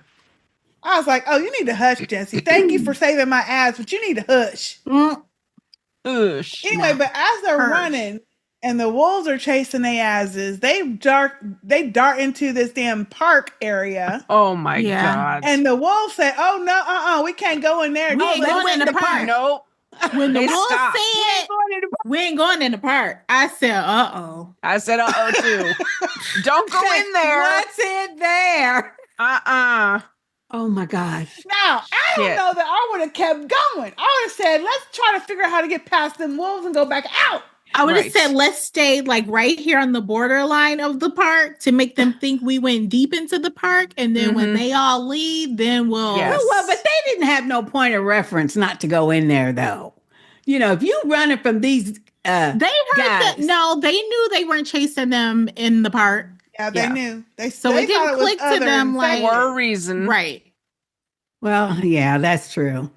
I was like, oh, you need to hush, Jesse. Thank you for saving my ass, but you need to hush. Mm. Oosh. Anyway, No. but as they're Hush. running and the wolves are chasing their asses, they dart into this damn park area. Oh my Yeah. God. And the wolves say, oh, no, we can't go in there. We ain't Let's- going in the park. Nope. When the They wolf stopped. said, we ain't going in the park, I said, uh-oh. I said, uh-oh, too. Don't go in there. What's in there? Uh-uh. Oh my gosh. Now, I don't Shit. know that I would have kept going. I would have said, let's try to figure out how to get past them wolves and go back out. I would have Right. said, let's stay like right here on the borderline of the park to make them think we went deep into the park. And then when Mhm. they all leave, then we'll. Yes. Well, but they didn't have no point of reference not to go in there, though. If you running from these, They heard that. Guys. No, they knew they weren't chasing them in the park. Yeah, they Yeah. knew. So they it didn't thought was click to other them and like- second. For a reason. Right. well, yeah, that's true.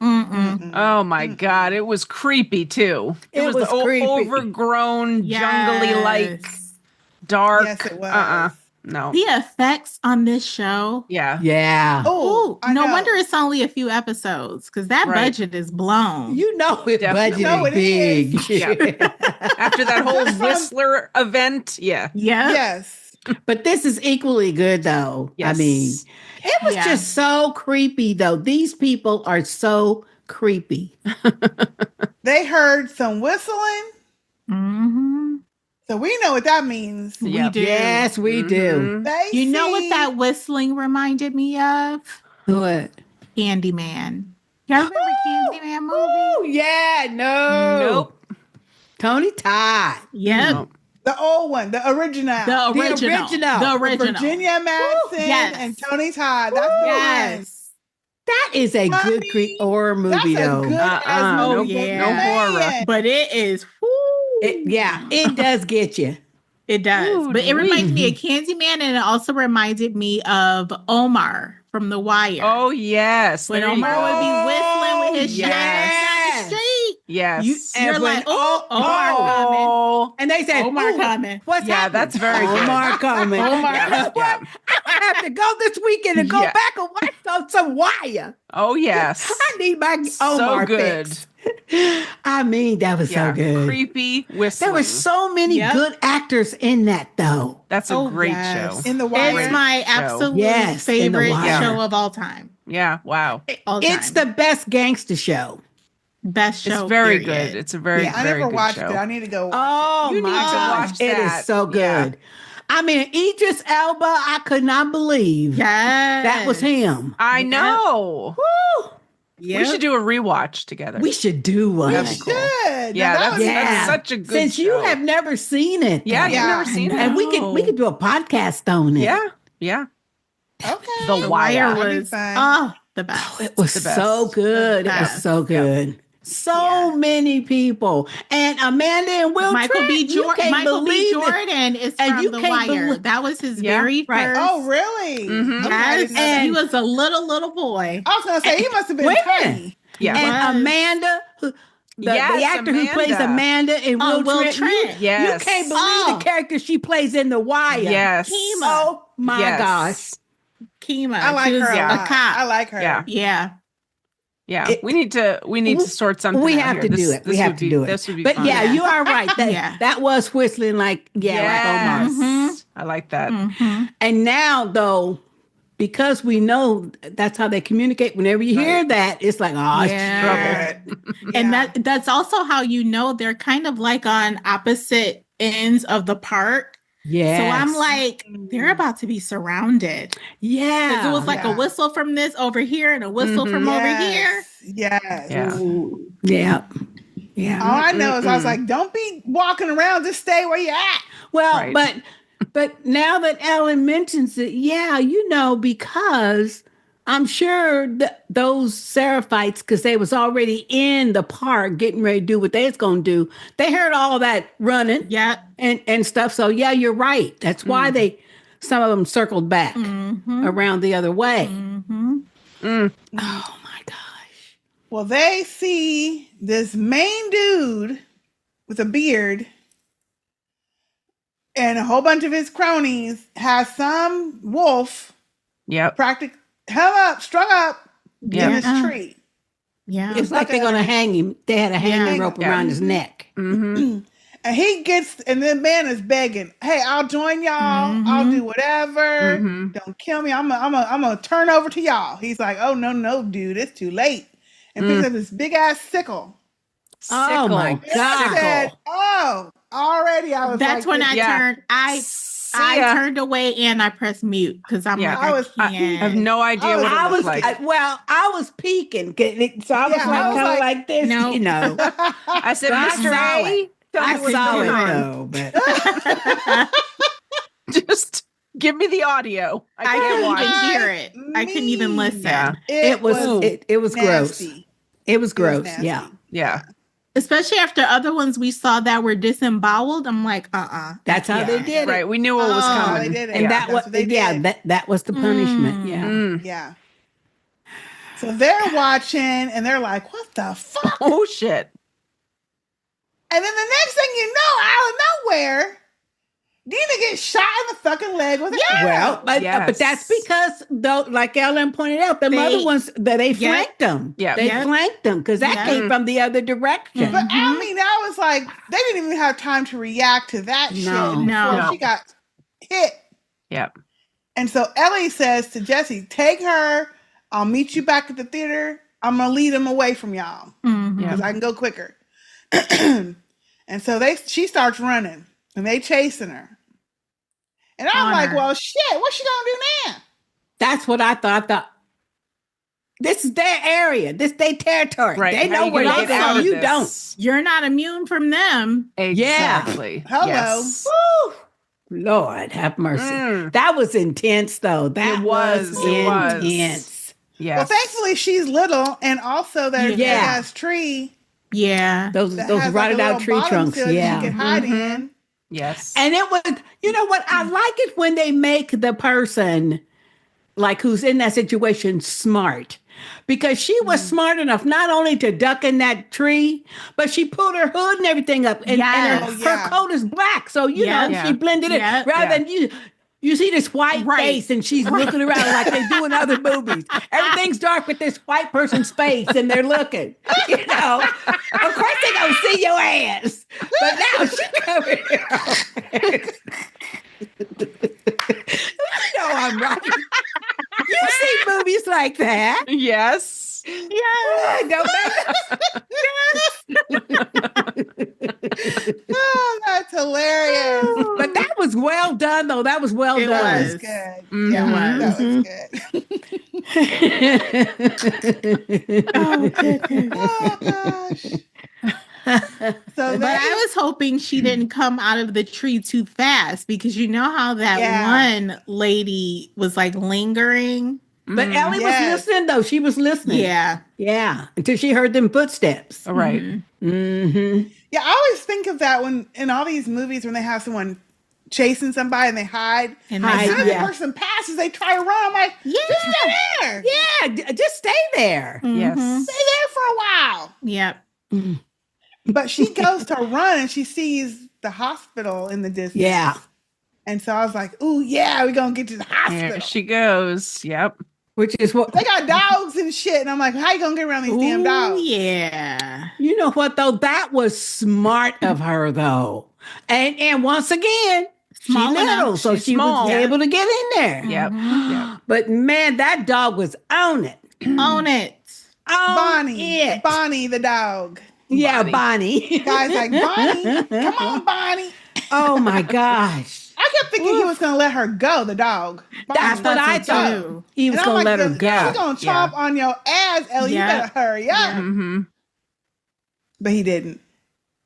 Mm-mm. Oh my God. It was creepy, too. It was the creepy. overgrown, jungly like, Yes. dark. Yes, it was. No. The effects on this show. Yeah. Yeah. Oh, Ooh, no wonder it's only a few episodes because that Right. budget is blown. You know his Definitely. budget No, is it big. is. Yeah. After that whole Just from- Whistler event. Yeah. Yeah. Yes. But this is equally good, though. Yes. I mean, it was Yeah. just so creepy, though. These people are so creepy. They heard some whistling. Mm-hmm. So we know what that means. We Yep. do. Yes, we do. Mhm. They You know what see- that whistling reminded me of? What? Candyman. Y'all remember Candyman movie? Oh, yeah, no. Nope. Tony Todd. Yep. Nope. The old one, the original. The original. original. The original. Virginia Madsen yes. and Tony Todd. That's the one. Yes. That is a good Honey, horror movie, That's a though. good Uh-uh. ass Oh, movie. yeah. No horror. Man. But it is. It does get you. It does. Ooh, But it reminds me of Mm-hmm. Candyman, and it also reminded me of Omar from The Wire. Oh, yes. When There you Omar go. would be whistling with his Yes. shots down the street. Yes. You're And like, when- oh, Omar Oh. And they said, Omar "Ooh, coming." What's Yeah, happening? that's very good. Omar coming. Omar Yeah, coming. yeah. I have to go this weekend and go Yeah. back and watch some Wire. Oh, yes. I need my So Omar good. fix. I mean, that was so good. Creepy whistling. There were so many Yep. good actors in that, though. That's a Oh, great yes. show. In the Wire. It's my Show. absolute Yes, in The favorite Wire. show of all time. Yeah, wow. All It's time. the best gangster show. Best show. It's very period. good. It's a very, Yeah. I very never good watched show. it. I need to go watch Oh You my need to gosh, watch it that. is so Yeah. good. I mean, Idris Elba, I could not believe Yes. that was him. I Yep. know. Woo! Yep. We should do a rewatch together. We should do one. That'd be it. cool. Good. Yeah, Now, that was that's Yeah. such a good Since show. you have never seen it. Yeah, though. you've never I seen know. it. And we could do a podcast on it. Yeah, yeah. okay. The The Wire. Wire That'd be was fun. the best. It was the best. so good. The It was best. so good. So many people. And Amanda and Will Michael Trent, B. you can't Michael B. believe it. Jordan is And from you The can't Wire. believe- That was his Yeah, very right. first. Oh, really? Mhm. Okay, I Yes, didn't know that. he was a little boy. I was going to say, he must have been Wait a tiny. minute. Yeah. And Was. Amanda, the Yes, actor who plays Amanda. Amanda in Oh, Will Will Trent, Trent. You Yes. can't believe Oh. the character she plays in The Wire. Yes. Kima. Oh my Yes. gosh. Kima. I like She was her a yeah. lot. a cop. I like her. Yeah. Yeah. Yeah. It- we need to sort something We out have here. to do This- it. We this have would to be- do it. This would be But fun. yeah, Yeah. you are right. That Yeah. that was whistling like like Omar. Yes. Mhm. I like that. Mhm. And now though, because we know that's how they communicate, whenever you hear that, it's like, oh, it's Yeah. trouble. And Yeah. that's also how you know they're kind of like on opposite ends of the park. Yeah. So I'm like, they're about to be surrounded. 'Cause yeah. it was like Yeah. a whistle from this over here and a whistle Mhm. from over here. Yes. Yeah. Ooh, yeah. Yeah. All I know is I was Mm-mm. like, don't be walking around. Just stay where you're at. Well, Right. but now that Ellen mentions it, yeah, because I'm sure those Seraphites, because they was already in the park getting ready to do what they was gonna do, they heard all that running Yeah. and stuff. So yeah, you're right. That's why some of them circled back Mm-hmm. around the other way. Mm-hmm. Mm. Oh my gosh. Well, they see this main dude with a beard and a whole bunch of his cronies has some wolf Yep. strung up Yeah. in this Yeah. tree. Yeah. It's like they're gonna hang him. They had a hanging Yeah. rope Yeah. around his neck. Mm-hmm. And the man is begging, "Hey, I'll join y'all. Mhm. I'll do whatever. Mhm. Don't kill me. I'm gonna turn over to y'all." He's like, "Oh no, dude, it's too late." And picks up this big ass sickle. Oh my Sickle. And I God. said, "Oh, already." I was. That's like, when I Yeah. turned. I ya. turned away and I pressed mute because I'm Yeah. like, I can't. have no idea what it I looks was like. I was peeking, so I was Yeah, like I was kind of like, like this, no. you know. I said, I Mr. saw A, tell me I what's saw going it on. though, but Just give me the audio. I I can't couldn't watch. even hear it. I couldn't even mean. listen. Yeah. it was gross. nasty. It was gross. nasty. Yeah, Yeah. Especially after other ones we saw that were disemboweled. I'm like, that's how they did it. Right. We knew what was Oh, coming. they did it. And Yeah. that That's was what they did. that was the punishment. Mm. Yeah. Mm. Yeah. So they're watching and they're like, "What the fuck?" Oh shit. And then the next thing you know, out of nowhere, Dina gets shot in the fucking leg with an arrow. Well, but Yes. that's because though, like Ellen pointed out, the They- other ones that they Yep. flanked them. Yep. They Yep. flanked them because that Yep. came from the other direction. But I Mhm. mean, I was like, they didn't even have time to react to that shit No. before No. she got hit. Yep. And so Ellie says to Jesse, "Take her. I'll meet you back at the theater. I'm gonna lead them away from y'all Mhm. Yeah. because I can go quicker." And so she starts running and they chasing her. And I'm On like, her. "Well, shit, what's she gonna do now?" That's what I thought. I thought this is their area. This their territory. Right. They How know you where gonna they get out go. of You this? don't. You're not immune from them. Exactly. Hello. Yes. Woo! Lord have mercy. Mm. That was intense, though. That It was. It was. intense. Yes. Well, thankfully she's little, and also there's a Yeah. big ass tree Yeah. Those that those has rotted like a out little tree bottom trunks. to it Yeah. you can hide Mhm. in. Yes. And it was, you know what? I like it when they make the person like who's in that situation smart. Because she was smart enough not only to duck in that tree, but she pulled her hood and everything up. And, Yes. her, Oh, yeah. her coat is black. So, you Yeah. know, Yeah. she blended it Yeah. rather Yeah. than you You see this white Right. face, and she's looking around like they do in other movies. Everything's dark with this white person's face, and they're looking. You know, of course they don't see your ass, but now she coming here. You know I'm right. You see movies like that? Yes. Yeah. Don't Oh, that's hilarious. But that was well done, though. That was well It done. That was. was good. Mhm. Yeah, that was good. Oh, goodness. Oh gosh. So But I was hoping she didn't come out of the tree too fast because you know how that one lady was like lingering. But Ellie Yes. was listening, though. She was listening. Yeah. Yeah. Until she heard them footsteps. All right. Mm-hmm. Yeah, I always think of that when in all these movies when they have someone chasing somebody and they hide. And As Hide, soon as yeah. the person passes, they try to run. I'm like, Yeah. just stay there. Yeah, just stay there. Yes. Stay there for a while. Yep. But she goes to run and she sees the hospital in the distance. Yeah. And so I was like, ooh, yeah, we're going to get to the hospital. There she goes. Yep. Which is what, They got dogs and shit. And I'm like, how you going to get around these damn Ooh, dogs? yeah. you know what, though? That was smart of her, though. And once again, Small she's little, enough. so She's she small. was able to get in there. Yep. Mhm. Yep. But man, that dog was on it. Own it. On Bonnie. it. Bonnie the dog. Yeah, Bonnie. Guy's like, Bonnie, come on, Bonnie. Oh my gosh. I kept thinking he was going to let her go, the dog. That's what I so thought. too. He was And I'm going to like, let her go. She's going to chomp on your ass, Ellie. Yeah. You better hurry up. Yeah. Mm-hmm. But he didn't.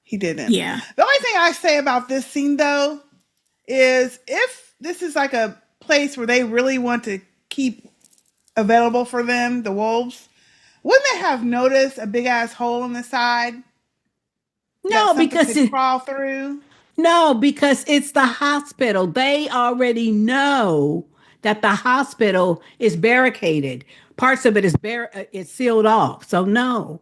He didn't. Yeah. The only thing I say about this scene, though, is if this is like a place where they really want to keep available for them, the wolves, wouldn't they have noticed a big ass hole in the side? No, that something because could crawl through. no, because it's the hospital. They already know that the hospital is barricaded. Parts of it is it's sealed off. So no.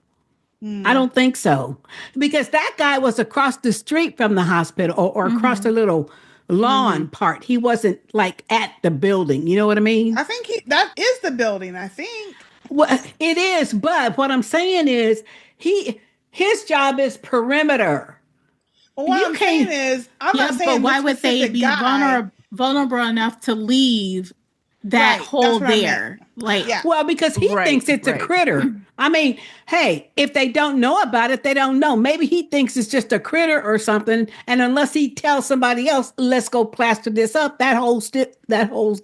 I don't think so. Because that guy was across the street from the hospital or across the little lawn part. He wasn't like at the building. You know what I mean? I think that is the building. I think. Well, it is, but what I'm saying is his job is perimeter. Well, what You I'm can't- saying is, I'm Yeah, not saying but why this would they specific be guy. vulnerable enough to leave that Right, hole that's what I there? Like, Yeah. Well, because he Right, thinks it's a right. critter. I mean, hey, if they don't know about it, they don't know. Maybe he thinks it's just a critter or something. And unless he tells somebody else, let's go plaster this up, that hole's there.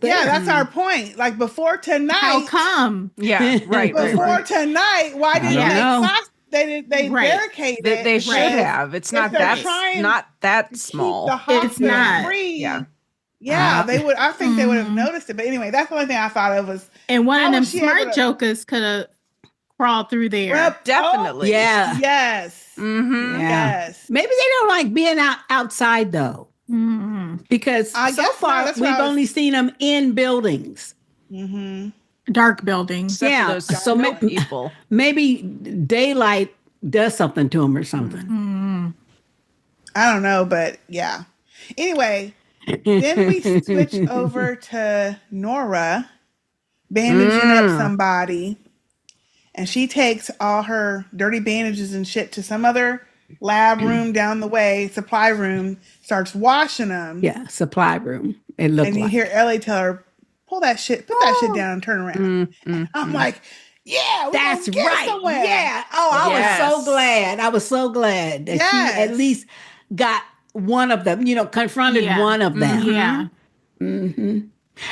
Yeah, that's our point. Like before tonight. how come? Yeah. Right. Before tonight, why didn't don't they know. they Right. barricade They, it? they should Right. have. It's not they're that trying not that Keep small. the hospital It's not. free. Yeah. Yeah, they would. I think they would have Mhm. noticed it. But anyway, that's the only thing I thought of was And one How of them was she able smart to- jokers could have crawled through there. Well, Definitely. Yeah. Yes. Mm-hmm. Yeah. Yes. Maybe they don't like being outside though, Mhm. because I so guess not. far That's we've what I was- only seen them in buildings. Mm-hmm. Dark building. Except Yeah, for those so so ma- people. Maybe daylight does something to them or something. Mhm. I don't know, but yeah. Anyway, then we switch over to Nora bandaging up somebody, and she takes all her dirty bandages and shit to some other lab room down the way, supply room, starts washing them. Yeah, supply room. It looked And you like. hear Ellie tell her, put that shit down and turn around. I'm like, yeah, That's get right. somewhere. Yeah. Oh, I Yes. was so glad. I was so glad that Yes. she at least got one of them, confronted Yeah. one of them. Yeah. hmm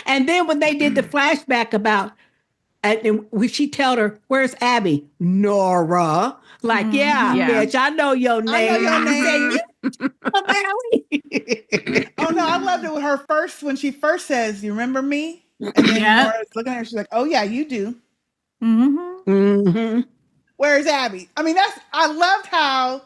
And then when they did the flashback about, and when she told her, "Where's Abby?" Nora, like, yeah, Yeah. bitch, I know your name. your I name. said, "You- Oh no, I loved it with her when she first says, "You remember me?" And then Yeah. Nora's looking at her, she's like, "Oh yeah, you do." Mhm. Mhm. Where's Abby? I mean, I loved how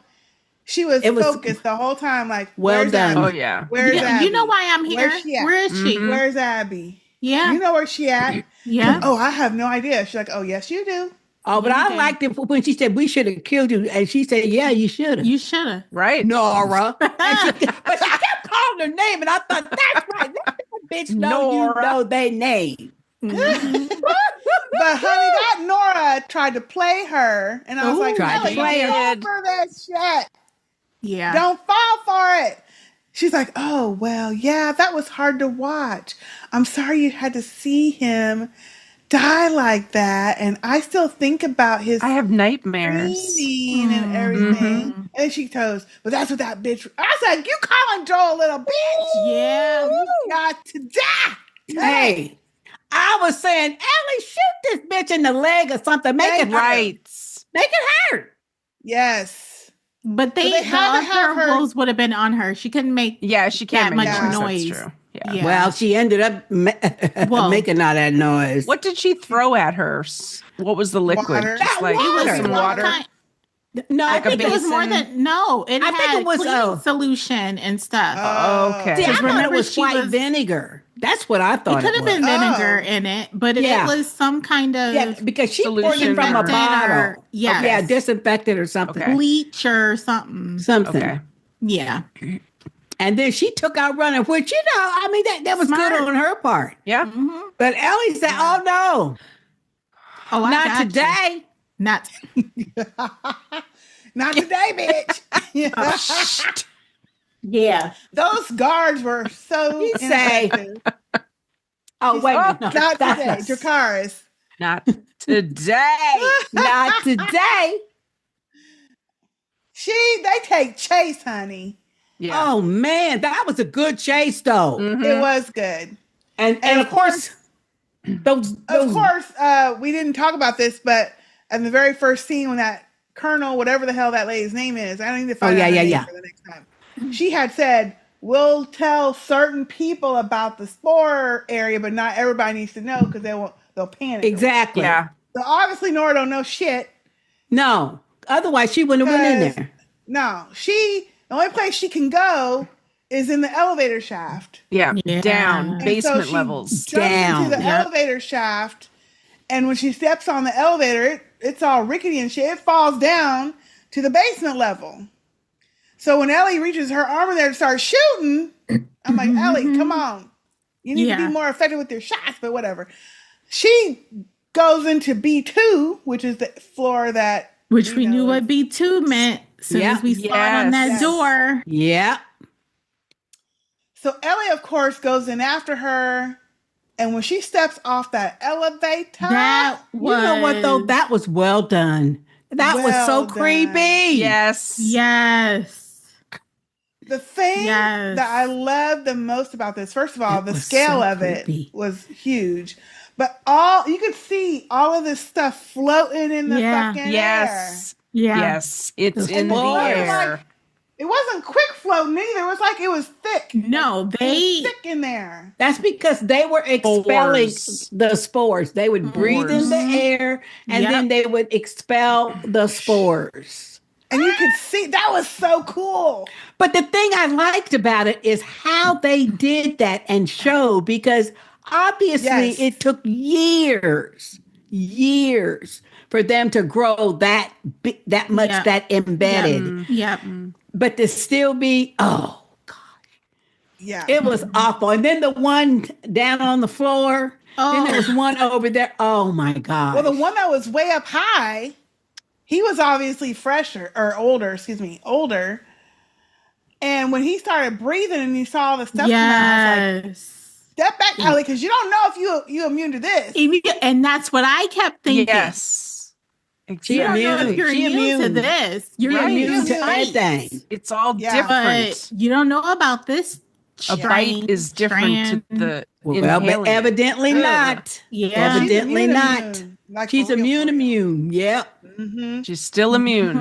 she was It was- focused the whole time. Like, Well where's done. Abby? Oh yeah. Where's Yeah, Abby? you know why I'm here? Where's she at? Where is she? Mhm. Where's Abby? Yeah. You know where she at? Yeah. Oh, I have no idea. She's like, "Oh yes, you do." Oh, but I liked it when she said we should have killed you, and she said, "Yeah, you should have." You should have. Right. Nora. But she kept calling her name, and I thought, that's right. That's Bitch, no, you Nora. know they name. But honey, that Nora tried to play her, and I was Ooh, like, tried to Ellie, play get her. over that shit. Yeah. Don't fall for it. She's like, oh, well, yeah, that was hard to watch. I'm sorry you had to see him die like that. And I still think about his I have nightmares. screaming and everything. Mhm. And she goes, but that's what that bitch. I was like, you calling Joel a little bitch? Yeah. You got to die. Hey, I was saying, Ellie, shoot this bitch in the leg or something. Make it hurt. Right. Make it hurt. Yes. But they the had to have other her- wolves would have been on her. She couldn't make Yeah, she can't that make much noise. That's true. Yeah. Yeah. Well, she ended up Well- making all that noise. What did she throw at her? What was the liquid? Water. Just like Water. some some water. kind- No, I Like a think it was more basin? than no. It I had think it was, cleaning solution and stuff. Okay. See, I Because thought it remember was she white was- vinegar. That's what I thought it could have been was. vinegar Oh. in it, but Yeah. it was some kind of Yeah, because she poured it Solution from a or- bottle. or- yes. Yeah, disinfected or something. Okay. bleach or something. Something. Okay. Yeah. And then she took out running, which, I mean, that was Smart. good on her part. Yeah. Mhm. But Ellie said, oh, no, Oh, I not got you. today. Not Not today, bitch. Yeah. Those guards were so You say- ineffective. Oh, wait a minute. No, Not today, that's- Dracarys. Not today. Not today. They take chase, honey. Yeah. Oh, man, that was a good chase, though. Mhm. It was good. And of course, those Of course, we didn't talk about this, but in the very first scene when that Colonel, whatever the hell that lady's name is, I don't need to find Oh, out yeah, her name yeah. for the next time. She had said, we'll tell certain people about the spore area, but not everybody needs to know because they'll panic. Exactly. Yeah. So obviously Nora don't know shit. No. Otherwise, she wouldn't have went in there. No, the only place she can go is in the elevator shaft. Yeah. Yeah. Down. And so Basement she levels. Jumps Down. into the Yep. elevator shaft, and when she steps on the elevator, it's all rickety and shit. It falls down to the basement level. So when Ellie reaches her arm in there to start shooting, I'm like, Ellie, come on. You need to Yeah. be more effective with your shots, but whatever. She goes into B2, which is the floor that which we knew know what B2 meant as soon Yeah. as we saw it on that Yes. door. Yeah. So Ellie, of course, goes in after her. And when she steps off that elevator, That was You know what, though? That was well done. That was so Well done. creepy. Yes. yes. the thing Yes. that I love the most about this, first of all, It the was scale so of creepy. it was huge. But you could see all of this stuff floating in the Yeah. fucking air. Yes. Yeah. Yes. It's The in the spores. air. It wasn't quick floating either. It was like it was thick. No, It was they thick in there. That's because they were expelling Spores. the spores. They would breathe in the Spores. air and Yep. then they would expel the spores. And you could see that was so cool. But the thing I liked about it is how they did that and showed, because obviously Yes. it took years for them to grow that much, Yeah. that embedded. Yep. But to still be, oh, Yeah. it was awful. And then the one down on the floor, then there Oh. was one over there. Oh my God. Well, the one that was way up high, he was obviously older. And when he started breathing and you saw the stuff come out, I was like, Yes. step back, Ellie, because you don't know if you immune to this. And that's what I kept thinking. Yes. You don't know immune. if you're She immune to immune. this. You're You're Right. immune to fight. anything. It's all Yeah. different. But you don't know about this. A bite is different to strand. the Well, inhaling but it. evidently Ugh. not. Yeah. Evidently not. Like She's for real, immune, for real. immune. Yep. Mhm. She's still immune.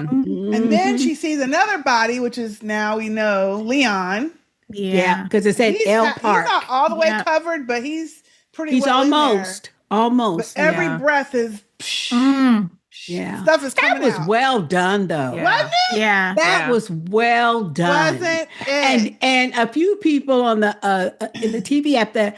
And then she sees another body, which is now we know Leon. Yeah, Yeah. because it said He's L not Park. all the way Yeah. covered, but he's pretty He's well in there. almost. But every yeah. breath is Mm. Yeah. stuff is That coming was out. well done, though. Yeah. Wasn't it? Yeah. That Yeah. was well done. Wasn't it? And a few people on the in the TV app, that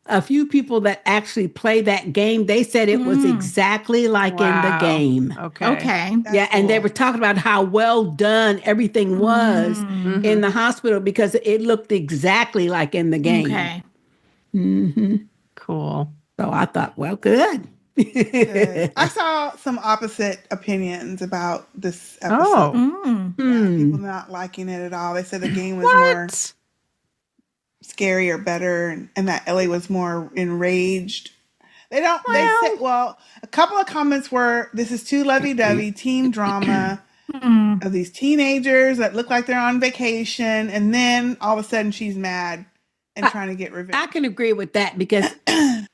a few people that actually play that game, they said it was exactly like in the Wow. game. Okay. Okay. That's Yeah, and they cool. were talking about how well done everything was Mm. in the hospital because it looked exactly like in the game. Okay. hmm Cool. So I thought, well, good. Good. I saw some opposite opinions about this episode. Oh. Mm. Yeah, people Hmm. not liking it at all. They said the game was more What? scary or better, and that Ellie was more enraged. They don't. They Well- said, well, a couple of comments were, "This is too lovey-dovey teen drama Mm. of these teenagers that look like they're on vacation," and then all of a sudden she's mad and trying to get revenge. I can agree with that because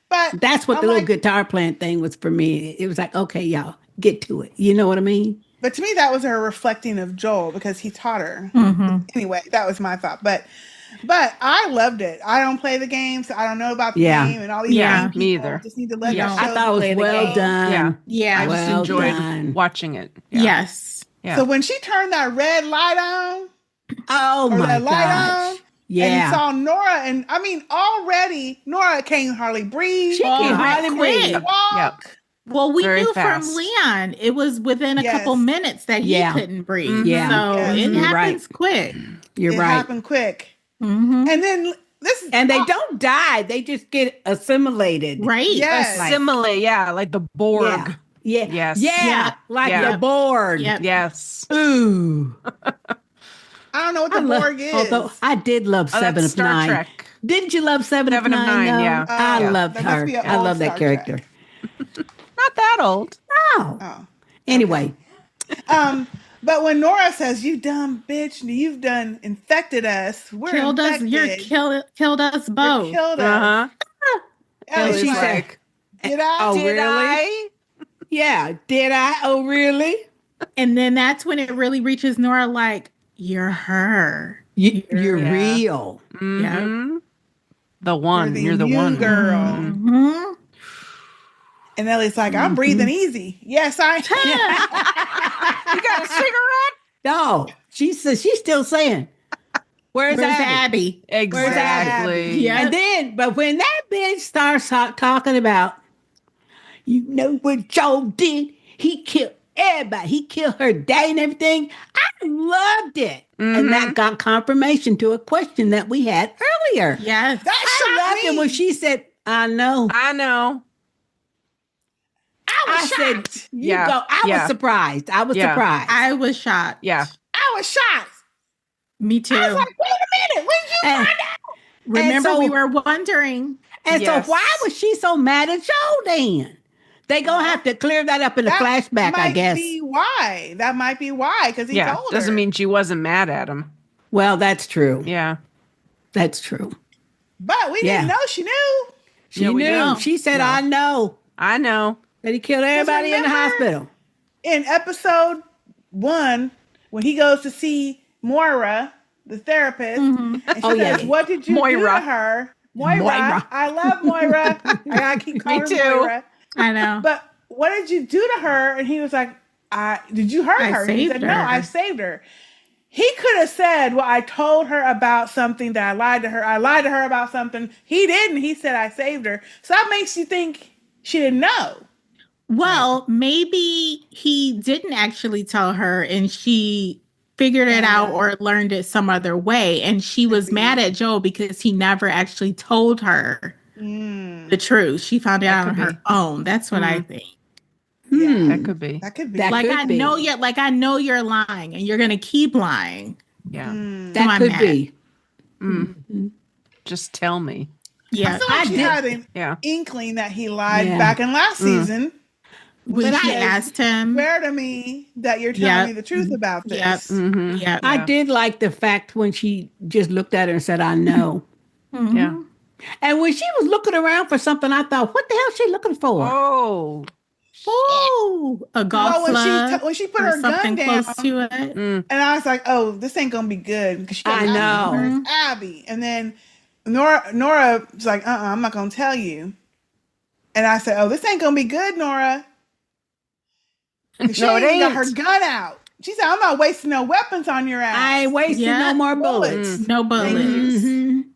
But that's what I'm the little like- guitar playing thing was for me. It was like, okay, y'all, get to it. You know what I mean? But to me, that was her reflecting of Joel because he taught her. Mhm. Anyway, that was my thought. But I loved it. I don't play the game, so I don't know about the Yeah. game and all these Yeah, game people. me either. Just need to let Yeah. the I show thought it play was the well game. done. Yeah. I Yeah. just Well enjoyed done. watching it. Yeah. Yes. Yeah. So when she turned that red light on, Oh or my that light gosh. on, and Yeah. you saw Nora, and I mean, already Nora can't hardly breathe. She can Oh, hardly quick. breathe. walk. Yep. Well, we Very knew fast. from Leon it was within a couple Yes. minutes that he Yeah. couldn't breathe. Mhm. Yeah. So Yes. it You're happens right. quick. You're It right. happened quick. Mm-hmm. And then this is And they don't die. They just get assimilated. Right. Yes. Assimilate. Yeah. Like the Borg. Yeah. Yes. Yeah. Yeah. Like Yeah. the Borg. Yep. Yes. Ooh. I don't know what the Borg is. Although I did love Oh, Seven that's of Star Nine. Trek. Didn't you love Seven, Seven of of Nine? Nine, though? yeah. I Yeah. loved That must her. be an I old love that Star Trek. character. Not that old. Oh. Oh. Anyway. But when Nora says, "You dumb bitch, you've done infected us. We're Killed us. infected. Killed us You both. killed us." Uh-huh. Ellie's she like, said, "Did I? Oh, Did really? I? Yeah. Did I? Oh, really? And then that's when it really reaches Nora like, you're her. You're Yeah. real. Mhm. The one. You're the new one. girl." Mm-hmm. And Ellie's like, "I'm breathing easy. Yes, I am." You got a cigarette? No. She says she's still saying, Where's Where's Abby? Abby? Exactly. Yeah. And then, but when that bitch starts talking about, you know what Joe did? He killed everybody. He killed her daddy and everything. I loved it. And that got confirmation to a question that we had earlier. Yes. That I shocked loved it me. when she said, I know. I know. I I was said, shocked. you Yeah, go. I yeah. was surprised. I was Yeah. surprised. I was shocked. Yeah. I was shocked. Me too. I was like, "Wait a minute. When did you And- find out?" Remember, so- we were wondering. And Yes. so why was she so mad at Joe then? They gonna have to clear that up in the flashback, I guess. Be why. That might be why, because he Yeah. told her. Doesn't mean she wasn't mad at him. Well, that's true. Yeah. That's true. But we Yeah. didn't know she knew. She Yeah, we knew. don't. She said, No. I know I know. that he killed everybody in the remember- hospital. In episode 1, when he goes to see Moira, the therapist, and she Oh, yeah. says, "What did you do Moira. to her?" Moira. Moira. I love Moira. I gotta keep calling her too. Moira. I know. But what did you do to her? And he was like, did you hurt I her? And he saved said, no, her. I saved her. He could have said, well, I told her about something that I lied to her. I lied to her about something. He didn't. He said, I saved her. So that makes you think she didn't know. Well, maybe he didn't actually tell her and she figured it out or learned it some other way. And she was mad at Joe because he never actually told her the truth. She found it out on could her be. own. That's what I think. Yeah, That could be. that could be. That Like could I be. know you like I know you're lying and you're gonna keep lying. Yeah. That I'm could mad. be. Just tell me. Yeah. I feel like she had an Yeah. inkling that he lied Yeah. back in last season. When But she I- asked him. Swear to me that you're telling Yep. me the truth about this. Yep. Mm-hmm. Yeah. I did like the fact when she just looked at her and said, I know. Yeah. And when she was looking around for something, I thought, what the hell is she looking for? Oh. Oh, a golf Well, club when she put or her gun something down, close to it. and I was like, "Oh, this ain't gonna be good." Because she I goes, know. Where's Abby? And then Nora was like, I'm not gonna tell you." And I said, "Oh, this ain't gonna be good, Nora." 'Cause she No, it ain't got ain't. her gun out. She said, "I'm not wasting no weapons on your ass." I ain't wasting Yeah. no more bullets. No bullets. Mhm.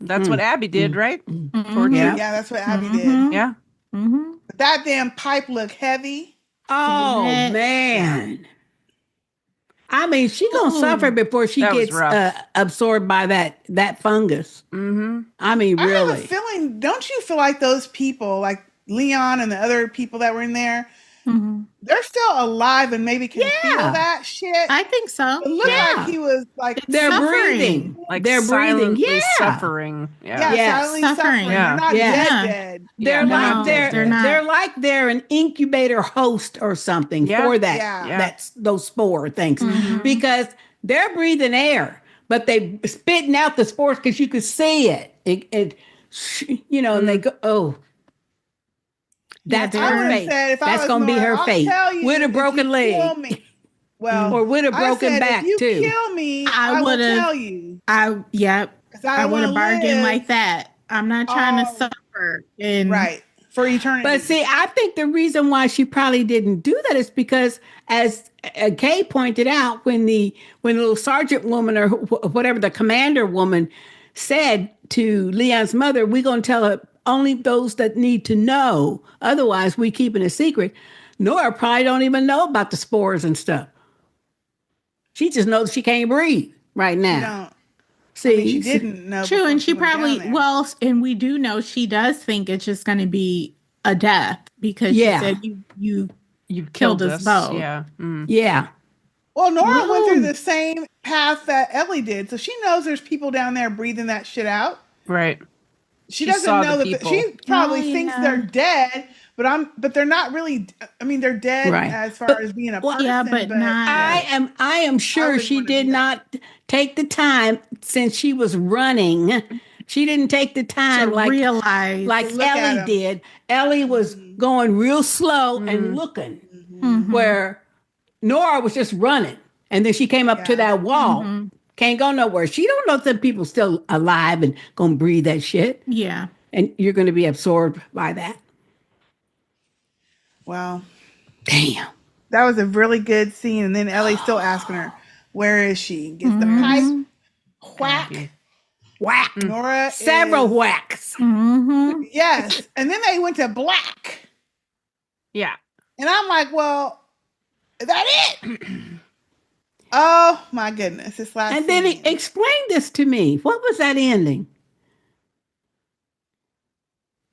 That's what Abby did, right? Mhm. Torture. Yeah. Yeah, that's what Abby did. Mhm. Yeah. Mhm. But that damn pipe looked heavy. Oh, Yeah. man. I mean, she gonna suffer before she That was gets rough. absorbed by that fungus. Mm-hmm. I mean, I have a really. feeling, don't you feel like those people, like Leon and the other people that were in there, Mhm. they're still alive and maybe can feel Yeah. that shit? I think so. It looked Yeah. like he was like, They're Suffering. breathing. Like They're breathing. silently Yeah. suffering. yeah, Yes. silently Suffering. suffering. Yeah. They're not Yeah. dead. They're Yeah, like no, they're they're not. they're like they're an incubator host or something Yeah. for that Yeah. that's those spore things Mhm. because they're breathing air, but they spitting out the spores because you could see it. And they go, oh, Yeah, that's they're- I her would have fate. said if I That's was gonna be Nora, her I'll fate tell you with a if broken you leg kill me. Well, or with a I broken said, back if you too. kill me, I I will would've- tell you. Yep. 'Cause I would have wanna bargained live. like that. I'm not trying to Oh. suffer. And Right. For eternity. But see, I think the reason why she probably didn't do that is because, as Kay pointed out, when the little sergeant woman or whatever the commander woman said to Leon's mother, "We're gonna tell her only those that need to know. Otherwise, we keep it a secret." Nora probably don't even know about the spores and stuff. She just knows she can't breathe right she now. don't. See, I mean, she didn't know. true, before and she went down probably there. and we do know she does think it's just going to be a death because Yeah. she said you You've killed killed us us. both. Yeah. Mm. Yeah. Well, Nora went through Woo. the same path that Ellie did, so she knows there's people down there breathing that shit out. Right. She She doesn't saw know the that people. she probably Oh, thinks yeah. they're dead, but they're not really. I mean, they're dead Right. as far But- as being a well, person. yeah, but not- I am sure wouldn't she wanna did do that. not take the time since she was running. She didn't take the to time like realize. To look at Ellie 'em. did. Ellie was going real slow and Mm. looking, Mhm. where Nora was just running, and then she came up to Yeah. that wall. Mhm. Can't go nowhere. She don't know that people still alive and gonna breathe that shit, Yeah. and you're gonna be absorbed by that. Well, Damn. that was a really good scene, and then Ellie's still asking her, "Where is she?" Gets the Mhm. pipe whack. Whack. Nora Several is- whacks. Hmm. Yes, and then they went to black, Yeah. and I'm like, "Well, is that it?" Oh my goodness, this last And then scene. explain this to me. What was that ending?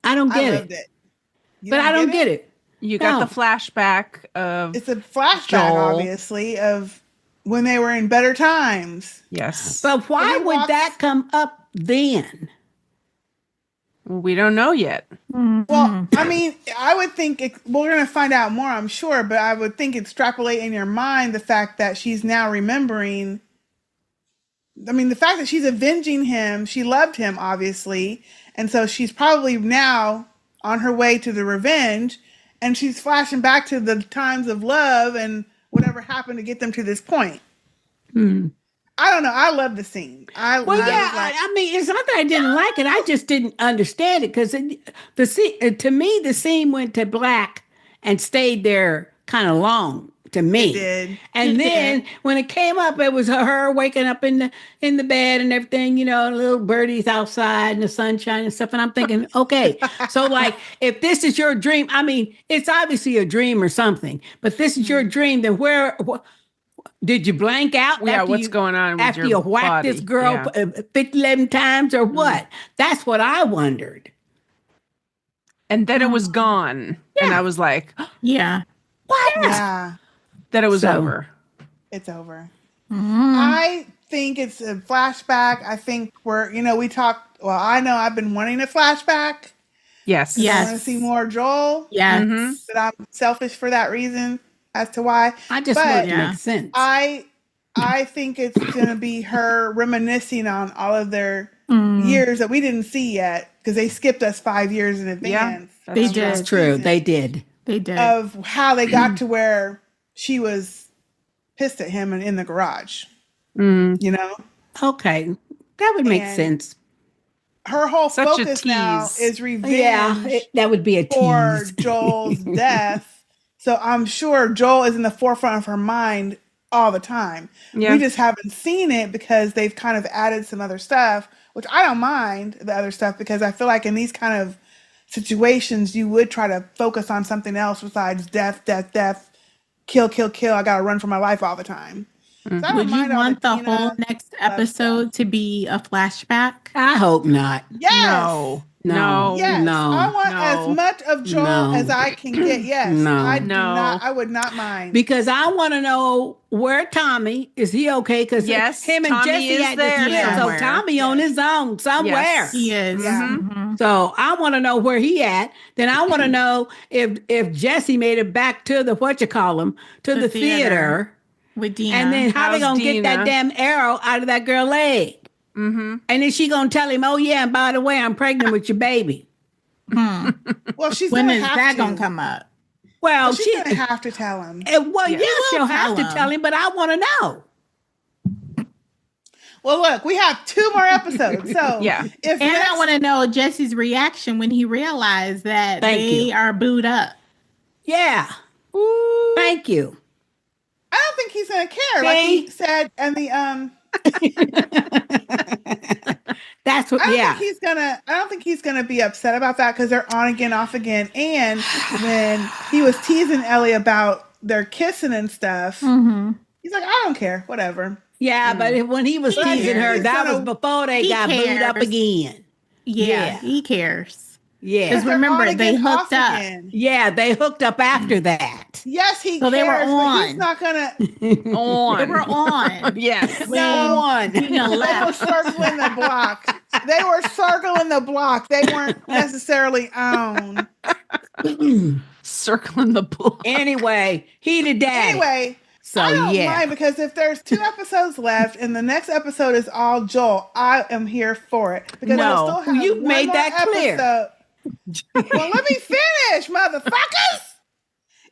I don't I get loved it. it. You But I don't get it. You got No. the flashback of It's a flashback, Joel. obviously, of when they were in better times. yes. But why he would walks- that come up then? Well, we don't know yet. Well, I mean, I would think we're going to find out more, I'm sure, but I would think extrapolate in your mind the fact that she's now remembering. I mean, the fact that she's avenging him, she loved him, obviously. And so she's probably now on her way to the revenge, and she's flashing back to the times of love and whatever happened to get them to this point. Hmm. I don't know. I love the scene. Well, was yeah, like, I mean, it's not that I didn't like it. I just didn't understand it because the scene, to me, the scene went to black and stayed there kind of long to me. It did. And It then did. when it came up, it was her waking up in the bed and everything, little birdies outside and the sunshine and stuff. And I'm thinking, okay, so like if this is your dream, I mean, it's obviously a dream or something, but this is your dream, then did you blank out? Yeah, after what's you- going on with after your you whacked this body? girl Yeah. 50, 11 times or what? That's what I wondered. And then it was gone. And I was like, Yeah. What? Yeah, that it was So- over. it's over. Mhm. I think it's a flashback. I think we talked. Well, I know I've been wanting a flashback. Yes. I Yes. want to see more Joel. Yes. Mhm. But I'm selfish for that reason as to why. I just But- want it to Yeah. make sense. I think it's going to be her reminiscing on all of their Mm. years that we didn't see yet because they skipped us 5 years in Yeah. advance. That's They true. did. That's true. They did. They did. Of how they got to where she was pissed at him and in the garage. Mm. You know, Okay. That would make And- sense. her whole Such a focus now tease. is revenge. Yeah, that would be a for tease. Joel's death. So I'm sure Joel is in the forefront of her mind all the time. Yeah. We just haven't seen it because they've kind of added some other stuff, which I don't mind the other stuff because I feel like in these kind of situations, you would try to focus on something else besides death, death, death, kill, kill, kill. I got to run for my life all the time. So I Would don't you mind all want the Dina whole next love episode to be a flashback? I hope not. Yes. No. No. Yes. No. I want No. as much of Joel No. as I can get. Yes. No. I do No. not. I would not mind. Because I want to know where Tommy is. He okay? Because Yes, him and Tommy Jesse is had there this split, so somewhere. Tommy on his own somewhere. Yes. He is. Yeah. Mhm. So I want to know where he at. Then I want to know if Jesse made it back to the to the theater. With Dina. And then how they How's gonna get that Dina? damn arrow out of that girl leg? Mm-hmm. And then she gonna tell him, "Oh yeah, and by the way, I'm pregnant with your baby." Well, she's when gonna is have that to. gonna come up? Well, She's gonna have to tell him. well, Yeah. yeah, She she'll will have to tell tell him. him, but I want to know. Well, look, we have 2 more episodes. So Yeah. if And next- I want to know Jesse's reaction when he realized that Thank they you. are booed up. Yeah. Thank you. I don't think he's gonna care. Like he said, and the That's what. I don't Yeah. think he's gonna. I don't think he's gonna be upset about that because they're on again, off again. And when he was teasing Ellie about their kissing and stuff, Mm-hmm. he's like, "I don't care, whatever." Yeah, but when he was He teasing her, cares. that was He's before they he got booed up cares. again. Yeah, Yeah. he cares. Yeah. Because They're remember, on they again, hooked off up. again. Yeah, they hooked up after that. Yes, he So cares. they were But he's on. not gonna. On. They were on. Yes. No. One. Dina They were left. circling the block. They were circling the block. They weren't necessarily on. Circling the block. Anyway, he the daddy. Anyway, So I don't yeah. mind because if there's 2 episodes left and the next episode is all Joel, I am here for it because No, we'll still have you one made more that clear. episode. Well, let me finish, motherfuckers.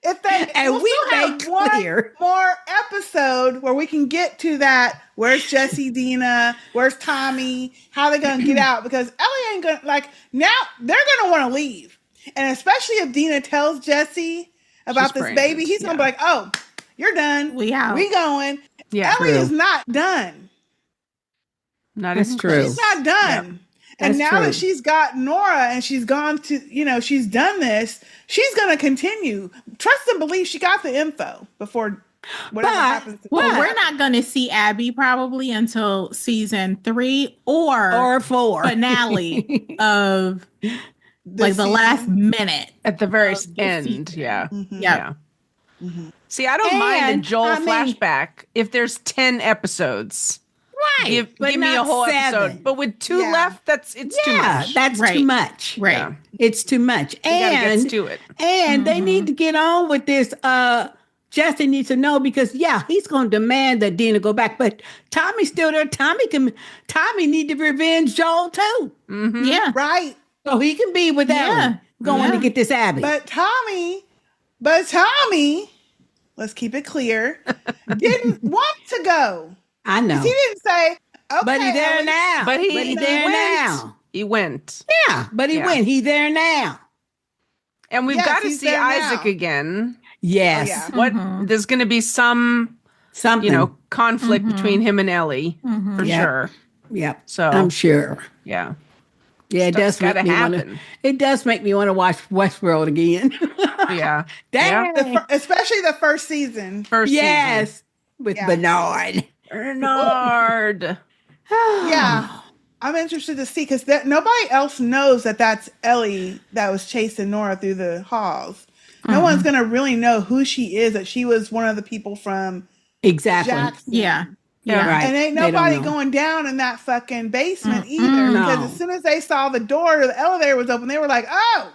If they And we'll we still made have one clear. more episode where we can get to that. Where's Jesse, Dina? Where's Tommy? How they gonna get out? Because Ellie ain't gonna like now. They're gonna want to leave, and especially if Dina tells Jesse about She's this pregnant, baby, he's gonna be yeah. like, "Oh, you're done. We out. We going." Yeah. Ellie True. is not done. Not That's even true. close. She's not done. And That's now true. that she's got Nora and she's gone to, she's done this, she's going to continue. Trust and believe she got the info before whatever But- happens. To Well, What? we're not going to see Abby probably until season 3 or 4. finale of like the last minute. At the very Of the end. season. Yeah. Mhm. Yep. Yeah. See, I don't mind a And, Joel I mean- flashback if there's 10 episodes. Right. Give but me a not whole 7. episode. But with 2 Yeah. left, it's too yeah, much. that's Right. too much. Right. Yeah. It's too much. You gotta And get to it. And they Mhm. need to get on with this. Jesse needs to know because he's going to demand that Dina go back. But Tommy's still there. Tommy need to revenge Joel too, Mhm. Yeah. Right. so he can be with Yeah. Ellen going to Yeah. get this Abby. But Tommy, let's keep it clear, didn't want to go. I know, He didn't say, okay. but he's there Ellie, now. But he's he there went. now. He went. Yeah, but he Yeah. went. He's there now. And we've Yes, got to he's see there Isaac now. again. Yes, yeah. What Mhm. there's going to be some, something. conflict Mhm. between him and Ellie Mhm. for Yeah. sure. Yep, So I'm sure. yeah, Yeah, it does Stuff's make gotta me want to. happen. It does make me want to watch Westworld again. Yeah. Dang. Especially the first season. First Yes, with Yeah. Bernard. season. Bernard. Yeah. I'm interested to see because nobody else knows that that's Ellie that was chasing Nora through the halls. No one's going to really know who she is, that she was one of the people from Exactly. Jackson. Yeah. Yeah. Right. And ain't They don't nobody know. going down in that fucking basement Mm-mm. either. Because No. as soon as they saw the door to the elevator was open, they were like, oh,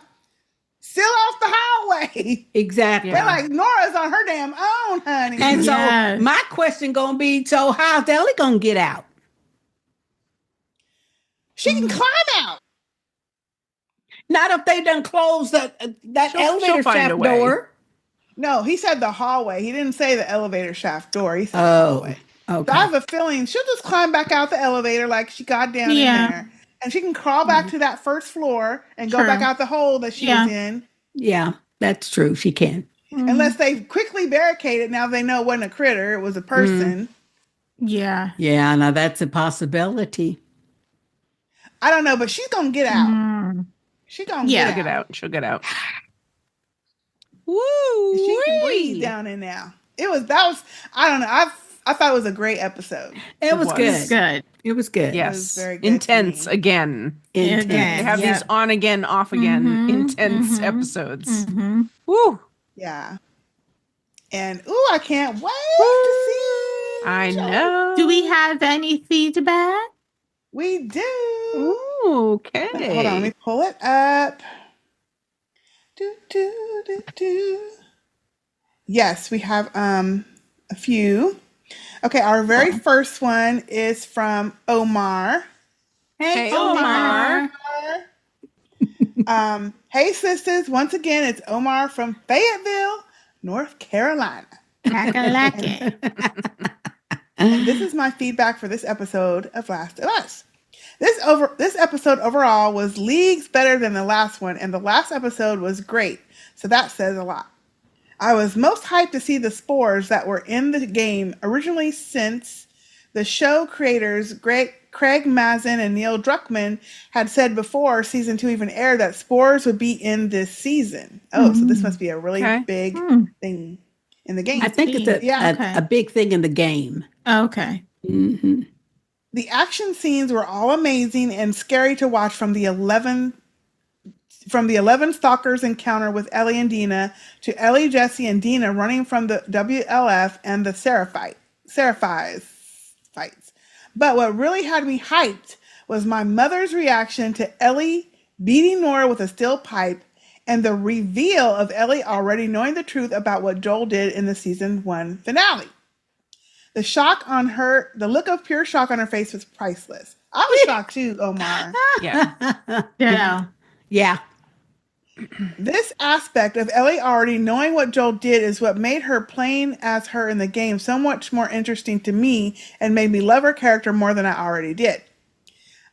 still off the hallway. Exactly. They're like, Nora's on her damn own, honey. And so Yes. my question gonna be, so how's Ellie gonna get out? she can climb out. Not if they done closed that She'll elevator find a shaft way. door. No, he said the hallway. He didn't say the elevator shaft door. He said the Oh, hallway. So I okay. have a feeling she'll just climb back out the elevator like she got down Yeah. in there. And she can crawl back to that first floor and go True. back out the hole that she Yeah. was in. Yeah, that's true. She can. Mhm. Unless they quickly barricade it. Now they know it wasn't a critter, it was a person. Yeah. Yeah, now that's a possibility. I don't know, but she's gonna get out. Mm. She's gonna Yeah. She'll get get out. out. She'll get out. Woo! She can breathe down in now. I don't know. I thought it was a great episode. It was was. good. Good. It was good. Yes. very good to Intense me. again. Intense. Again. They have these on again, off again, Mhm, intense mhm, episodes. mhm. Woo! Yeah. And I can't wait to see. I know. Do we have any feedback? We do. Ooh, okay. Hold on, let me pull it up. Do, do, do, do. Yes, we have a few. Okay, our very first one is from Omar. Hey, Hey, Omar. Hey sisters, once again it's Omar from Fayetteville, North Carolina. Kakalaki. And this is my feedback for this episode of Last of Us. This episode overall was leagues better than the last one, and the last episode was great. So that says a lot. I was most hyped to see the spores that were in the game originally, since the show creators Craig Mazin and Neil Druckmann had said before season 2 even aired that spores would be in this season. Oh, so this must be a really big thing in the game. I think it's a big thing in the game. Okay. Mm-hmm. The action scenes were all amazing and scary to watch, from the 11 stalkers encounter with Ellie and Dina to Ellie, Jesse, and Dina running from the WLF and the Seraphites fights. But what really had me hyped was my mother's reaction to Ellie beating Nora with a steel pipe, and the reveal of Ellie already knowing the truth about what Joel did in the season 1 finale. The shock on her, the look of pure shock on her face was priceless. I was shocked too, Omar. Yeah. Yeah. This aspect of Ellie already knowing what Joel did is what made her playing as her in the game so much more interesting to me and made me love her character more than I already did.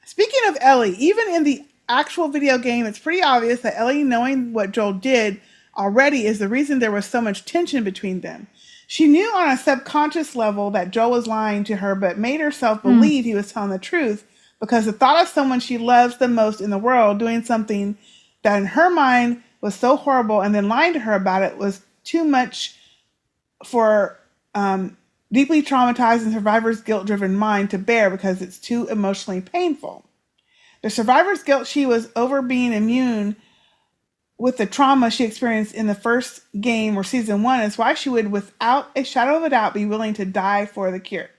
Speaking of Ellie, even in the actual video game, it's pretty obvious that Ellie knowing what Joel did already is the reason there was so much tension between them. She knew on a subconscious level that Joel was lying to her, but made herself believe he was telling the truth, because the thought of someone she loves the most in the world doing something that in her mind was so horrible and then lying to her about it was too much for deeply traumatized and survivor's guilt-driven mind to bear, because it's too emotionally painful. The survivor's guilt she was over being immune with the trauma she experienced in the first game or season 1 is why she would, without a shadow of a doubt, be willing to die for the cure.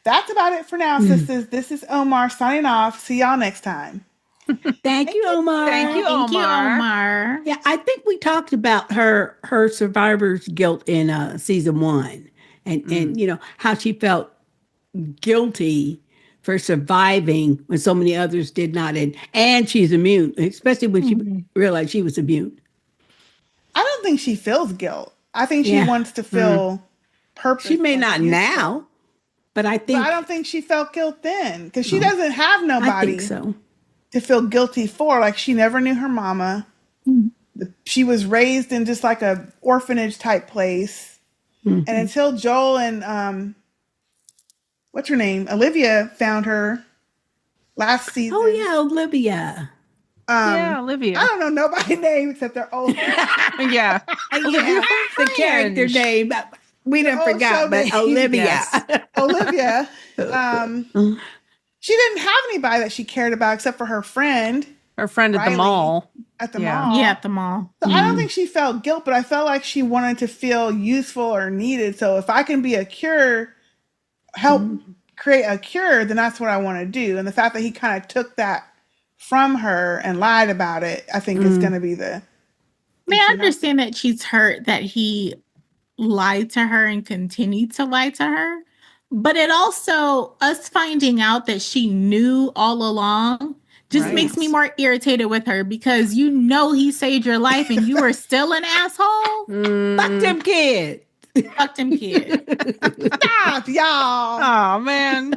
That's about it for now, sisters. This is Omar signing off. See y'all next time. Thank you, Omar. Thank you, Thank you, Omar. Omar. Yeah, I think we talked about her survivor's guilt in season 1, and you know how she felt guilty for surviving when so many others did not, and she's immune, especially when she realized she was immune. I don't think she feels guilt. I think she wants to feel purpose. She may not now, but I think. But I don't think she felt guilt then, because she doesn't have nobody I think so. to feel guilty for. Like, she never knew her mama. She was raised in just like a orphanage type place. And until Joel and what's her name? Olivia found her last season. Oh yeah, Olivia. Olivia. I don't know nobody's name except their old Yeah. Yeah, the character name. We didn't old forgot, show but name. Olivia. Yes. Olivia. She didn't have anybody that she cared about except for her friend. Her friend at the Riley. mall. At the Yeah. mall. Yeah, at the mall. So I don't think she felt guilt, but I felt like she wanted to feel useful or needed. So if I can be a cure, help create a cure, then that's what I want to do. And the fact that he kind of took that from her and lied about it, I think is going to be the... I understand that she's hurt that he lied to her and continued to lie to her. But it also, us finding out that she knew all along just makes me more irritated with her, because you know he saved your life and you were still an asshole. Fuck them kids. Fuck them kids. Stop, y'all. Oh, man.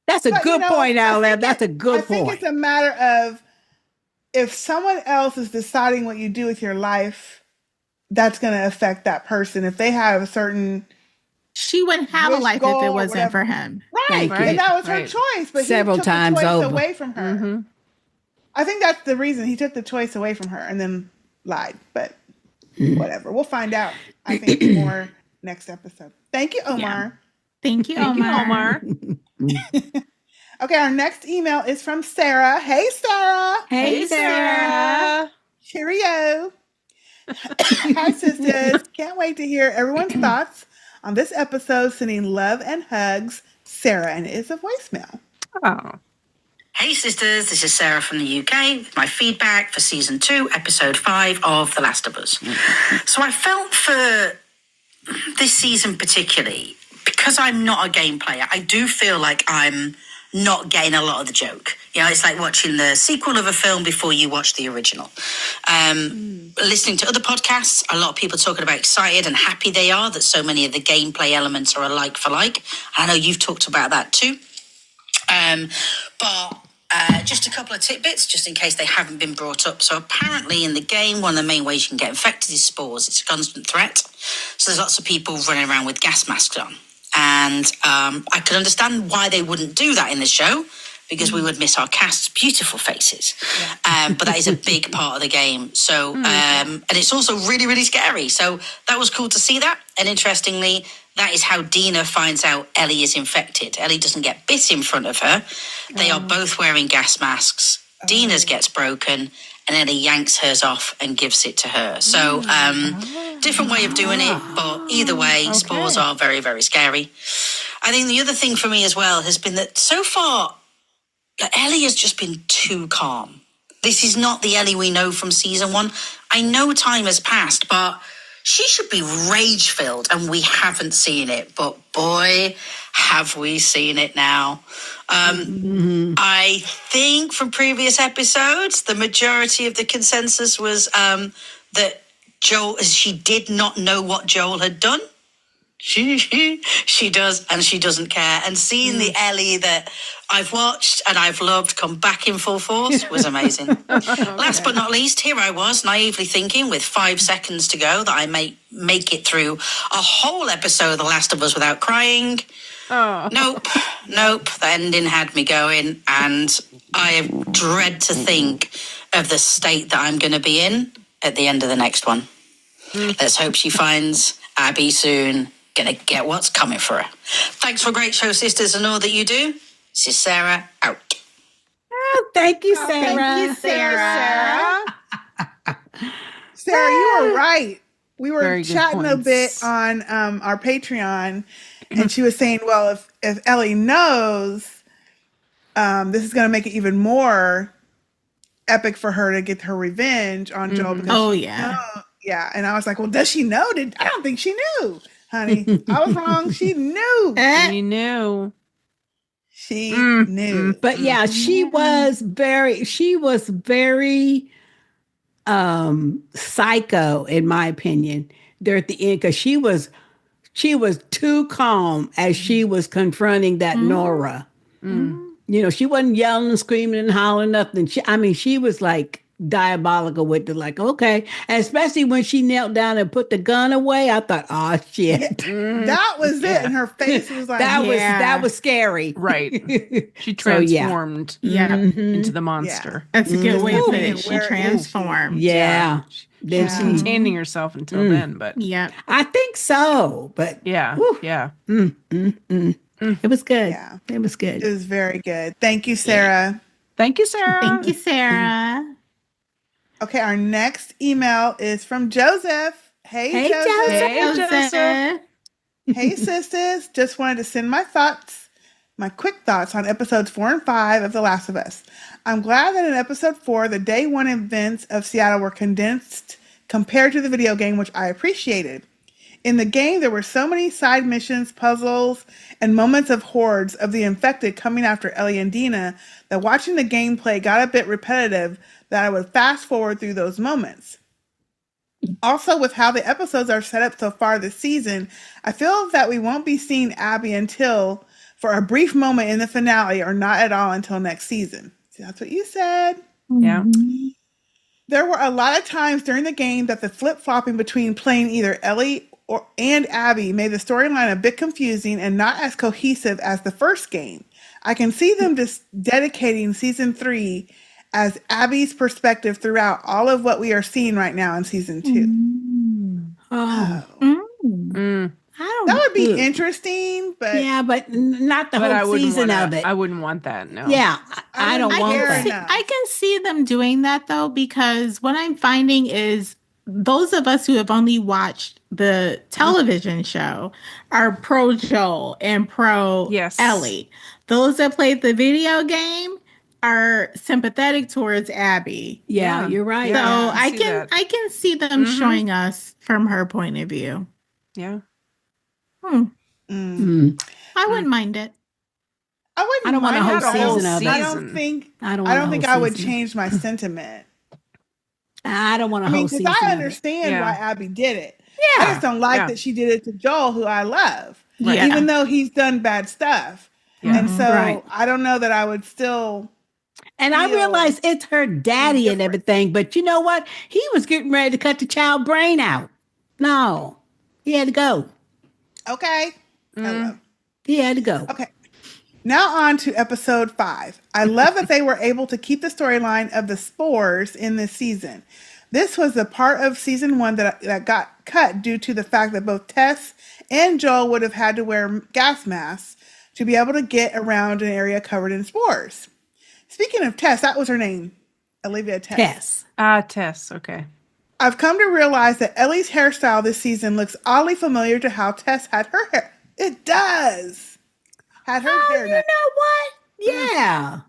That's a good point, Alan. That's a good I think point. it's a matter of, if someone else is deciding what you do with your life, that's going to affect that person. If they have a certain... She wouldn't have a wish, life if goal, it or wasn't whatever. for him. Right. Thank you. And that was her Right. choice. But Several he took times the choice over. away from her. I think that's the reason he took the choice away from her. And then lied, but whatever. We'll find out. I think more next episode. Thank you, Omar. Thank you, Thank you, Omar. Okay, our next email is from Sarah. Hey, Sarah. Hey, Sarah. Cheerio. Hi, sisters. Can't wait to hear everyone's thoughts on this episode. Sending love and hugs, Sarah, and it is a voicemail. Oh. Hey sisters, this is Sarah from the UK with my feedback for season 2, episode 5 of The Last of Us. So I felt for this season particularly, because I'm not a game player, I do feel like I'm not getting a lot of the joke. You know, it's like watching the sequel of a film before you watch the original. Listening to other podcasts, a lot of people talking about excited and happy they are that so many of the gameplay elements are alike for like. I know you've talked about that too. But just a couple of tidbits, just in case they haven't been brought up. So apparently in the game, one of the main ways you can get infected is spores. It's a constant threat. So there's lots of people running around with gas masks on. And I could understand why they wouldn't do that in the show, because we would miss our cast's beautiful faces. Yeah. But that is a big part of the game. So, and it's also really, really scary. So that was cool to see that. And interestingly, that is how Dina finds out Ellie is infected. Ellie doesn't get bit in front of her. They are both wearing gas masks. Dina's gets broken, and Ellie yanks hers off and gives it to her. So, different way of doing it, but either way, spores are very, very scary. I think the other thing for me as well has been that so far, Ellie has just been too calm. This is not the Ellie we know from season 1. I know time has passed, but she should be rage-filled, and we haven't seen it. But boy, have we seen it now. I think from previous episodes, the majority of the consensus was that she did not know what Joel had done. She does, and she doesn't care. And seeing the Ellie that I've watched and I've loved come back in full force was amazing. Last but not least, here I was naively thinking with 5 seconds to go that I may make it through a whole episode of The Last of Us without crying. Nope. The ending had me going, and I dread to think of the state that I'm going to be in at the end of the next one. Let's hope she finds Abby soon. Gonna get what's coming for her. Thanks for a great show, sisters, and all that you do. This is Sarah out. Oh, thank you, Sarah. Thank you, Sarah. Sarah, you were right. We were Very good chatting a points. bit on our Patreon, and she was saying, well, if Ellie knows, this is going to make it even more epic for her to get her revenge on Joel. Because yeah. And I was like, well, does she know? I don't think she knew, honey. I was wrong. She knew. She knew. She knew. But yeah, she was very psycho, in my opinion, there at the end, because she was too calm as she was confronting that Nora. You know, she wasn't yelling and screaming and hollering, nothing. She was like diabolical with the like, okay. And especially when she knelt down and put the gun away, I thought, oh shit. Yeah, that was it. And her face was like, that was scary. Right. She transformed into the monster. That's a good way to put it. She transformed. Yeah. She was containing herself until then, but I think so. But it was good. Yeah. It was good. it was very good. Thank you, Sarah. Thank you, Sarah. Thank you, Sarah. Okay, our next email is from Joseph. Hey, Joseph. Hey, Joseph. Hey, sisters. Just wanted to send my quick thoughts on episodes 4 and 5 of The Last of Us. I'm glad that in episode 4, the day one events of Seattle were condensed compared to the video game, which I appreciated. In the game, there were so many side missions, puzzles, and moments of hordes of the infected coming after Ellie and Dina that watching the gameplay got a bit repetitive, that I would fast forward through those moments. Also, with how the episodes are set up so far this season, I feel that we won't be seeing Abby until for a brief moment in the finale, or not at all until next season. See, that's what you said. Yeah. There were a lot of times during the game that the flip-flopping between playing either Ellie and Abby made the storyline a bit confusing and not as cohesive as the first game. I can see them just dedicating season 3 as Abby's perspective throughout all of what we are seeing right now in season 2. Oh. That would be interesting, but yeah, but not the But whole season of it. I wouldn't want that. No. Yeah, I don't wouldn't want care that. enough. I can see them doing that though, because what I'm finding is those of us who have only watched the television show are pro Joel and pro Yes. Ellie. Those that played the video game are sympathetic towards Abby. Yeah, Yeah. you're right. So Yeah, I I see can that. I can see them showing us from her point of view. Yeah. I wouldn't mind it. I wouldn't. I don't want a mind whole it, but season of it. I don't think. I don't I want don't a think whole I would season. change my sentiment. I don't want a I mean, whole because season. I of it. understand Yeah. why Abby did it. I just don't like Yeah. that she did it to Joel, who I love, Yeah. even though he's done bad stuff. Yeah. And so Right. I don't know that I would still. And I feel realize it's her daddy and different. everything, but you know what? He was getting ready to cut the child brain out. No, he had to go. Okay. Hello. He had to go. Okay. Now on to episode 5. I love that they were able to keep the storyline of the spores in this season. This was a part of season 1 that got cut due to the fact that both Tess and Joel would have had to wear gas masks to be able to get around an area covered in spores. Speaking of Tess, that was her name, Olivia Tess. Yes. Tess. Okay. I've come to realize that Ellie's hairstyle this season looks oddly familiar to how Tess had her hair. It does. Had her hair. You know what? Yeah.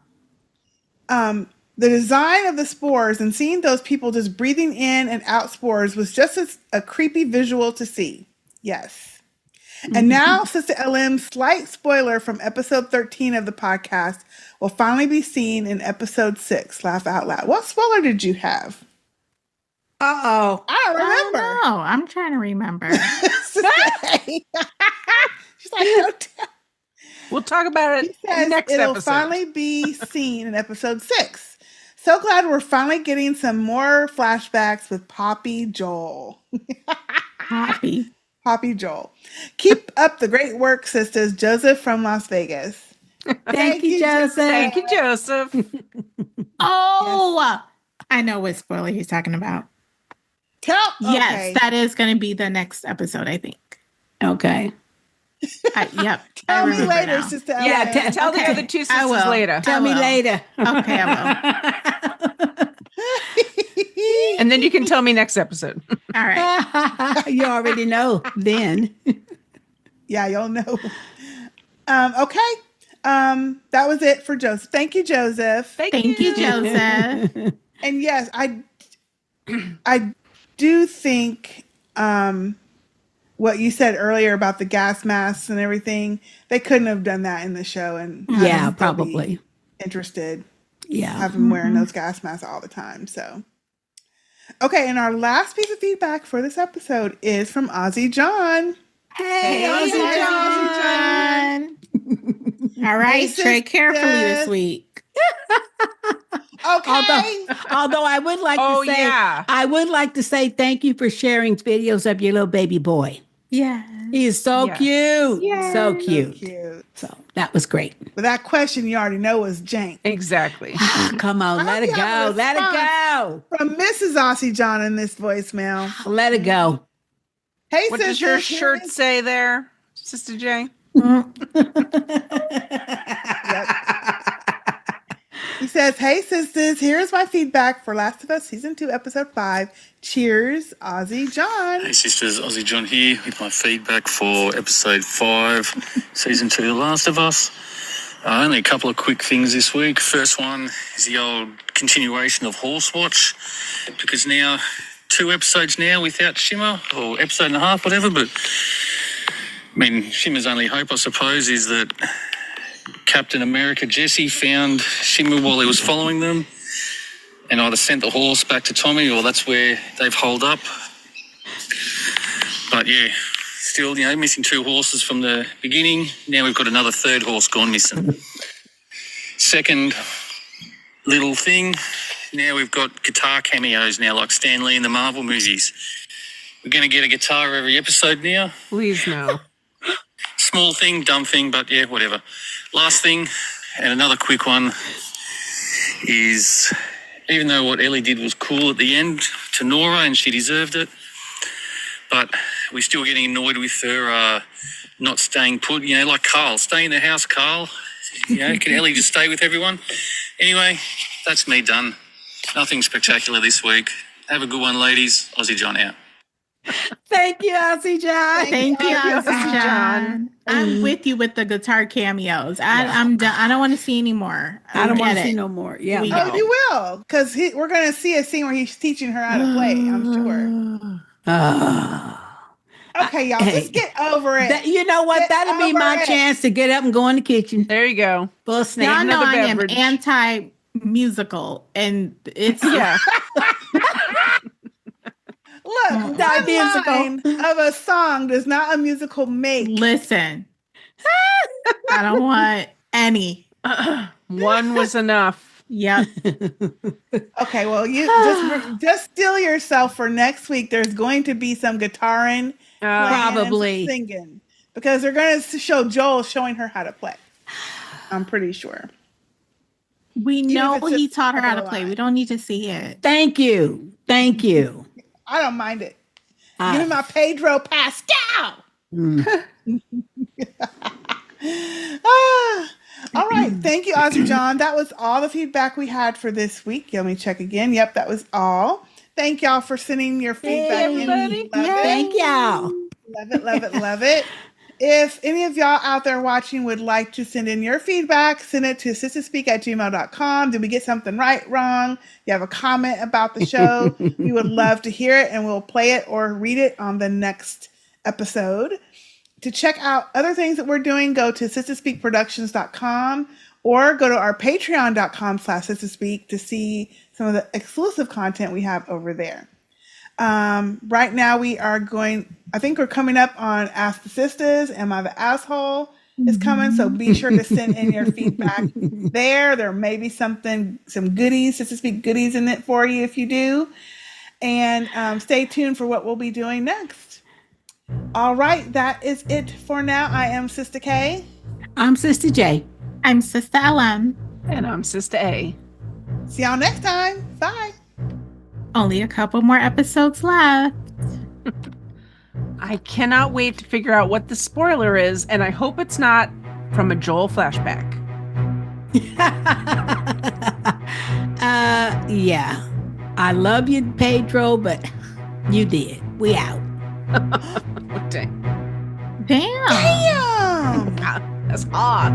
The design of the spores and seeing those people just breathing in and out spores was just a creepy visual to see. Yes. And now, Sister LM's slight spoiler from episode 13 of the podcast will finally be seen in episode 6. Laugh out loud. What spoiler did you have? Uh-oh. I don't remember. No, I'm trying to remember. She's like, don't tell. We'll talk about it Says next it'll episode. finally be seen in episode 6. So glad we're finally getting some more flashbacks with Poppy Joel. Happy. Poppy Joel. Keep up the great work, sisters. Joseph from Las Vegas. Thank you, Joseph. Thank you, Joseph. Oh, I know what spoiler he's talking about. Yes, Okay. that is going to be the next episode, I think. Okay. Yep. Tell I me remember later, now. Sister Yeah, Ellen. tell the Okay. other two I sisters will. later. Tell me will. later. Okay, I And then you can tell me next episode. will. All right. You already know then. Yeah, you'll know. Okay. That was it for Joseph. Thank you, Joseph. Thank you, Joseph. And yes, I do think what you said earlier about the gas masks and everything, they couldn't have done that in the show and have Yeah, us still be probably. interested. Yeah. Have him wearing those gas masks all the time. So, okay, and our last piece of feedback for this episode is from Ozzy John. Hey, Ozzy John. All right, Hey, tread carefully this sisters. week. Okay. Although I would like Oh, to say, yeah. I would like to say thank you for sharing videos of your little baby boy. Yeah. He is so Yes. cute. Yay. So cute. Cute. So that was great. But that question you already know was jank. Exactly. Come on, I let hope it you have go. a Let it response. go. From Mrs. Ozzy John in this voicemail. Let it go. Hey, What sisters. does your here shirt is- say there, Sister J? He says, hey, sisters, here's my feedback for Last of Us Season 2, Episode 5. Cheers, Ozzy John. Hey sisters, Aussie John here with my feedback for episode 5, season 2 of The Last of Us. Only a couple of quick things this week. First one is the old continuation of Horsewatch, because now 2 episodes now without Shimmer, or episode and a half, whatever, but I mean, Shimmer's only hope, I suppose, is that Captain America Jesse found Shimmer while he was following them and either sent the horse back to Tommy, or that's where they've holed up. But yeah, still, missing 2 horses from the beginning. Now we've got another 3rd horse gone missing. Second little thing, now we've got guitar cameos now, like Stan Lee in the Marvel movies. We're going to get a guitar every episode now. Please no. Small thing, dumb thing, but yeah, whatever. Last thing, and another quick one, is even though what Ellie did was cool at the end to Nora and she deserved it. But we're still getting annoyed with her not staying put. You know, like Carl, stay in the house, Carl. You know, can Ellie just stay with everyone? Anyway, that's me done. Nothing spectacular this week. Have a good one, ladies. Aussie John out. Thank you, Aussie John. Thank you, Aussie John. I'm with you with the guitar cameos. I'm done. I don't want to see any more. I don't want Get to see it. no more. Yeah. We Oh, know. you will, because we're going to see a scene where he's teaching her how to play, I'm sure. Okay, y'all, Hey, just get over it. you know what? Get That'll be over my it. chance to get up and go in the kitchen There you go. for a snack. Y'all know another I am beverage. anti-musical, and it's Yeah. Look, Not one musical. line of a song does not a musical make. listen. I don't want any. One was enough. Yep. Okay, well, you just steel yourself for next week. There's going to be some guitaring, playing, Probably. and some singing, because they're going to show Joel showing her how to play. I'm pretty sure. We Even know if it's he just taught her how to couple play. lines. We don't need to see it. Thank you. Thank you. I don't mind it. Ah. Give me my Pedro Pascal. Ah, all right. Thank you, Ozzy John. That was all the feedback we had for this week. Let me check again. Yep, that was all. Thank y'all for sending your feedback in. everybody. Love it. Thank y'all. Love it, love it, love it. If any of y'all out there watching would like to send in your feedback, send it to sistahspeak@gmail.com. Did we get something right, wrong? You have a comment about the show? We would love to hear it, and we'll play it or read it on the next episode. To check out other things that we're doing, go to sistahspeakproductions.com or go to our patreon.com/sistahspeak to see some of the exclusive content we have over there. Right now I think we're coming up on Ask the Sistahs. Am I the Asshole? Is coming. So be sure to send in your feedback there. There may be some goodies, Sistah Speak goodies in it for you if you do. And stay tuned for what we'll be doing next. All right. That is it for now. I am Sister K. I'm Sister J. I'm Sister LM. And I'm Sister A. See y'all next time. Bye. Only a couple more episodes left. I cannot wait to figure out what the spoiler is, and I hope it's not from a Joel flashback. Yeah. I love you, Pedro, but you did. We out. Dang. Damn. Damn. God, that's hard.